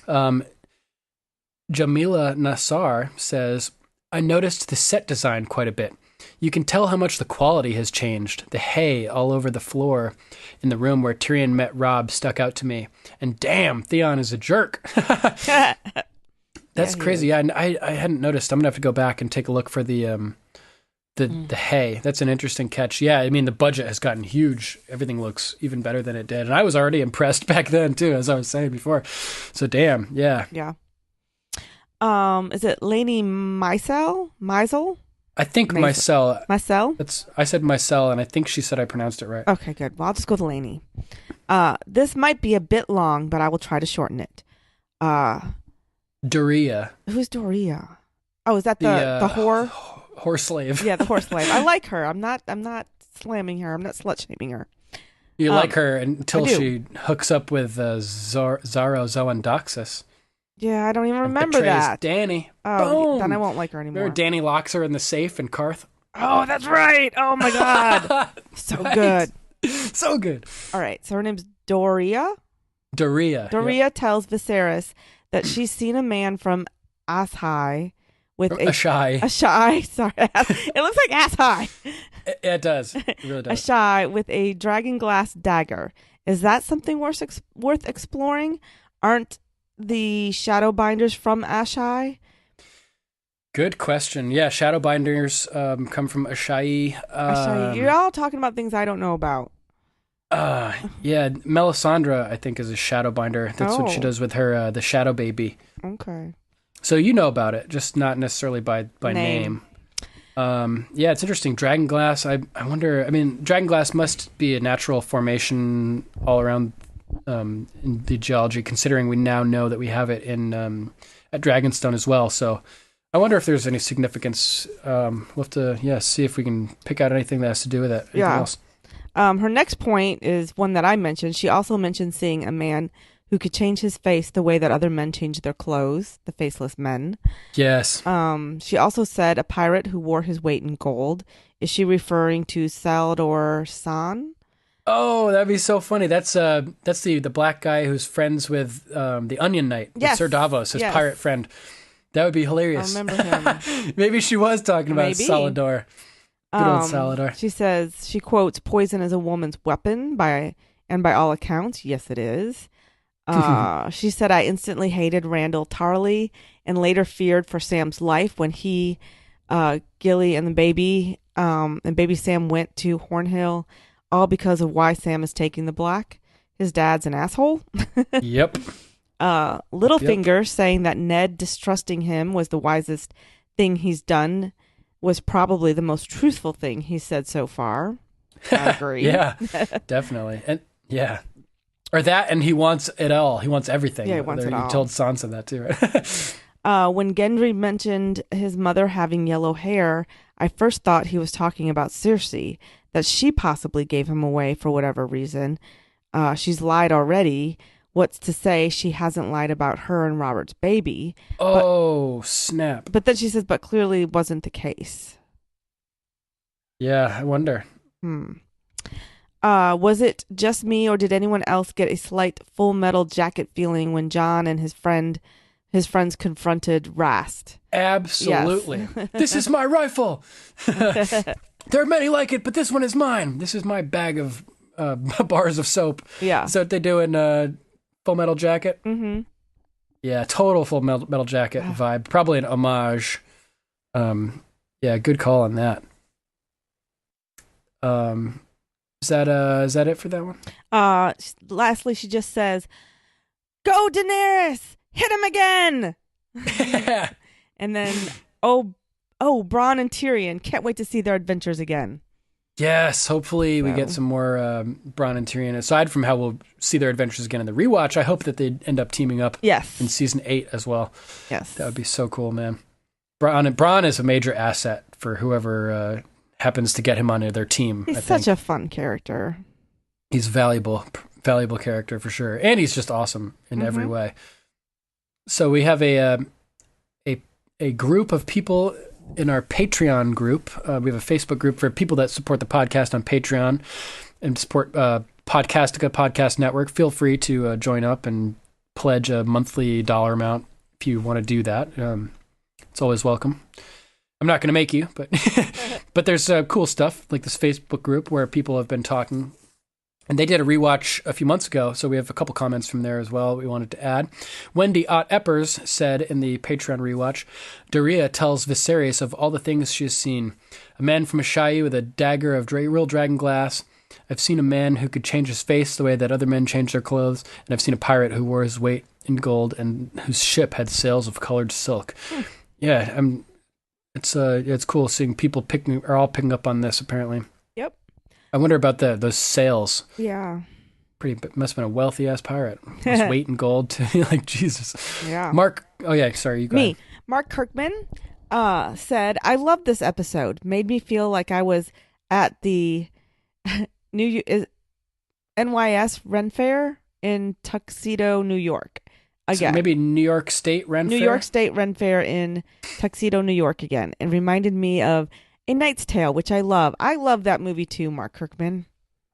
Jamila Nassar says, I noticed the set design quite a bit. You can tell how much the quality has changed. The hay all over the floor in the room where Tyrion met Robb stuck out to me. And damn, Theon is a jerk. That's crazy. Yeah, I hadn't noticed. I'm going to have to go back and take a look for the hay. That's an interesting catch. Yeah, I mean, the budget has gotten huge. Everything looks even better than it did. And I was already impressed back then, too, as I was saying before. So damn, yeah. Yeah. Is it Lainey Meisel? I think Mycel. Mycel? I said Mycel, and I think she said I pronounced it right. Okay, good. Well, I'll just go with Lainey. This might be a bit long, but I will try to shorten it. Doria. Who's Doria? Oh, is that the whore? Horse slave. Yeah, the horse slave. I like her. I'm not slamming her. I'm not slut shaming her. You like her until she hooks up with Zaro Zoandoxus. Yeah, I don't even remember that. Danny. Oh, Boom. Then I won't like her anymore. Remember Danny locks her in the safe in Karth? Oh, that's right. Oh my God. So good. So good. All right. So her name's Doria. Doria tells Viserys that she's seen a man from Ashai with Ashai. Sorry. It looks like Ashai. It does. It really does. Ashai with a dragon glass dagger. Is that something worth exploring? Aren't the Shadowbinders from Ashai? Good question. Yeah, Shadowbinders come from Ashai. You're all talking about things I don't know about. Yeah, Melisandre, I think, is a Shadowbinder. That's what she does with her, the Shadow Baby. Okay. So you know about it, just not necessarily by name. Yeah, it's interesting. Dragonglass, I wonder, I mean, Dragonglass must be a natural formation all around in the geology, considering we now know that we have it in at Dragonstone as well. So I wonder if there's any significance. We'll have to see if we can pick out anything that has to do with it. Anything else? Her next point is one that I mentioned. She also mentioned seeing a man who could change his face the way that other men change their clothes, the faceless men. Yes. She also said a pirate who wore his weight in gold. Is she referring to Saldor San? Oh, that'd be so funny. That's the black guy who's friends with the Onion Knight, Sir Davos, his pirate friend. That would be hilarious. I remember him. Maybe she was talking about Salador. Good old Salador. She says, she quotes, "Poison is a woman's weapon," by all accounts, yes it is. She said, "I instantly hated Randall Tarley and later feared for Sam's life when he, Gilly and baby Sam went to Hornhill, all because of why Sam is taking the black. His dad's an asshole." Yep. Littlefinger saying that Ned distrusting him was the wisest thing he's done was probably the most truthful thing he's said so far. I agree. Yeah, definitely. And or that, and he wants it all. He wants everything. Yeah, he wants it all. You told Sansa that too, right? When Gendry mentioned his mother having yellow hair, I first thought he was talking about Cersei, that she possibly gave him away for whatever reason. She's lied already. What's to say she hasn't lied about her and Robert's baby? Snap. But then she says, but clearly wasn't the case. Yeah, I wonder. Was it just me, or did anyone else get a slight Full Metal Jacket feeling when Jon and his friends confronted Rast? Absolutely. Yes. This is my rifle. There are many like it, but this one is mine. This is my bag of bars of soap. Yeah. Is that what they do in Full Metal Jacket? Mm-hmm. Yeah, total Full Metal Jacket vibe. Probably an homage. Yeah, good call on that. Is that it for that one? Lastly, she just says, "Go Daenerys! Hit him again!" And then, oh, Bronn and Tyrion. Can't wait to see their adventures again. Yes, hopefully we get some more Bronn and Tyrion. Aside from how we'll see their adventures again in the rewatch, I hope that they end up teaming up in season 8 as well. Yes. That would be so cool, man. Bronn is a major asset for whoever happens to get him onto their team. He's such a fun character. He's valuable character for sure. And he's just awesome in every way. So we have a group of people in our Patreon group. We have a Facebook group for people that support the podcast on Patreon and support Podcastica Podcast Network. Feel free to join up and pledge a monthly dollar amount if you want to do that. It's always welcome. I'm not going to make you, but there's cool stuff like this Facebook group where people have been talking. And they did a rewatch a few months ago, so we have a couple comments from there as well we wanted to add. Wendy Ott Eppers said in the Patreon rewatch, "Doria tells Viserys of all the things she has seen. A man from Ashai with a dagger of real dragon glass. I've seen a man who could change his face the way that other men change their clothes. And I've seen a pirate who wore his weight in gold and whose ship had sails of colored silk." Yeah, It's cool seeing people picking up on this. Apparently. Yep. I wonder about those sales. Yeah. Must have been a wealthy ass pirate. His weight in gold too. Like Jesus. Yeah. Mark. Oh yeah. Sorry. You go ahead. Mark Kirkman said, "I love this episode. Made me feel like I was at the NYS Ren Fair in Tuxedo, New York. Again, so maybe New York State Ren Fair? New York State Ren Fair in Tuxedo, New York again. And reminded me of A Knight's Tale, which I love. I love that movie too, Mark Kirkman.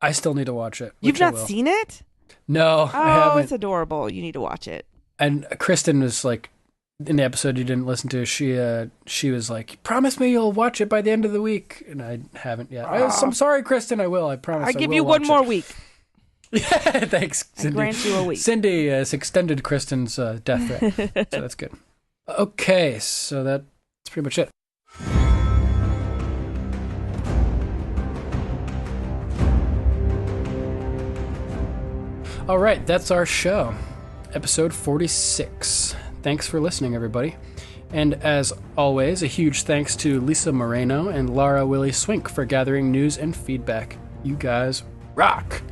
I still need to watch it. You've not seen it? No, I haven't. Oh, it's adorable. You need to watch it. And Kristen was like, in the episode you didn't listen to, she was like, promise me you'll watch it by the end of the week. And I haven't yet. I'm sorry, Kristen, I will. I promise I give you one more week. Yeah, thanks, Cindy. I grant you a week. Cindy has extended Kristen's death threat, so that's good. Okay, so that's pretty much it. All right, that's our show, episode 46. Thanks for listening, everybody. And as always, a huge thanks to Lisa Moreno and Lara Willie Swink for gathering news and feedback. You guys rock!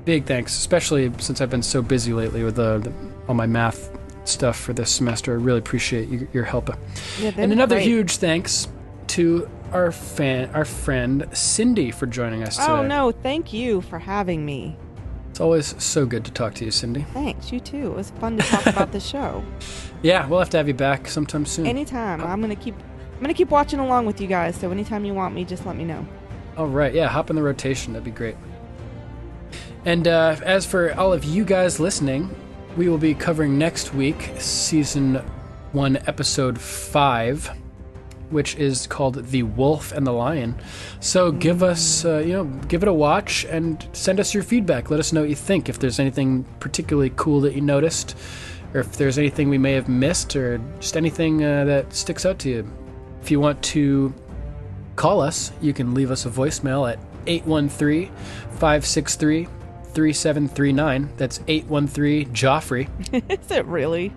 Big thanks, especially since I've been so busy lately with all my math stuff for this semester. I really appreciate your help. Yeah, and another huge thanks to our friend Cindy for joining us today. Oh, no, thank you for having me. It's always so good to talk to you, Cindy. Thanks, you too. It was fun to talk about the show. Yeah, we'll have to have you back sometime soon. Anytime. I'm gonna keep watching along with you guys, so anytime you want me, just let me know. All right, yeah, hop in the rotation. That'd be great. And as for all of you guys listening, we will be covering next week Season 1, Episode 5, which is called The Wolf and the Lion. So give us, give it a watch and send us your feedback. Let us know what you think. If there's anything particularly cool that you noticed, or if there's anything we may have missed, or just anything that sticks out to you. If you want to call us, you can leave us a voicemail at 813-563-3739. That's 813-JOFFREY. Is it really?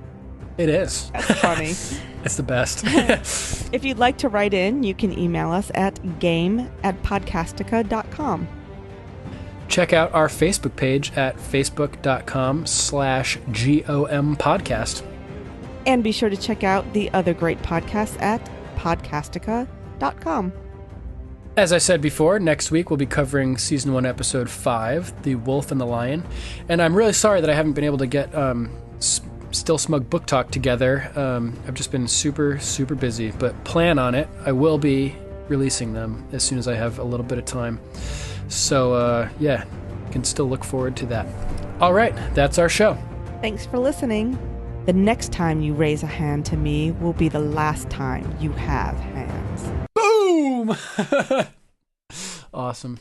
It is. That's funny. It's the best. If you'd like to write in, you can email us at game@podcastica.com. Check out our Facebook page at facebook.com/GOM podcast. And be sure to check out the other great podcasts at podcastica.com. As I said before, next week we'll be covering Season 1, Episode 5, The Wolf and the Lion. And I'm really sorry that I haven't been able to get Still Smug Book Talk together. I've just been super, super busy, but plan on it. I will be releasing them as soon as I have a little bit of time. So, yeah, you can still look forward to that. All right, that's our show. Thanks for listening. The next time you raise a hand to me will be the last time you have hands. Boom! Awesome.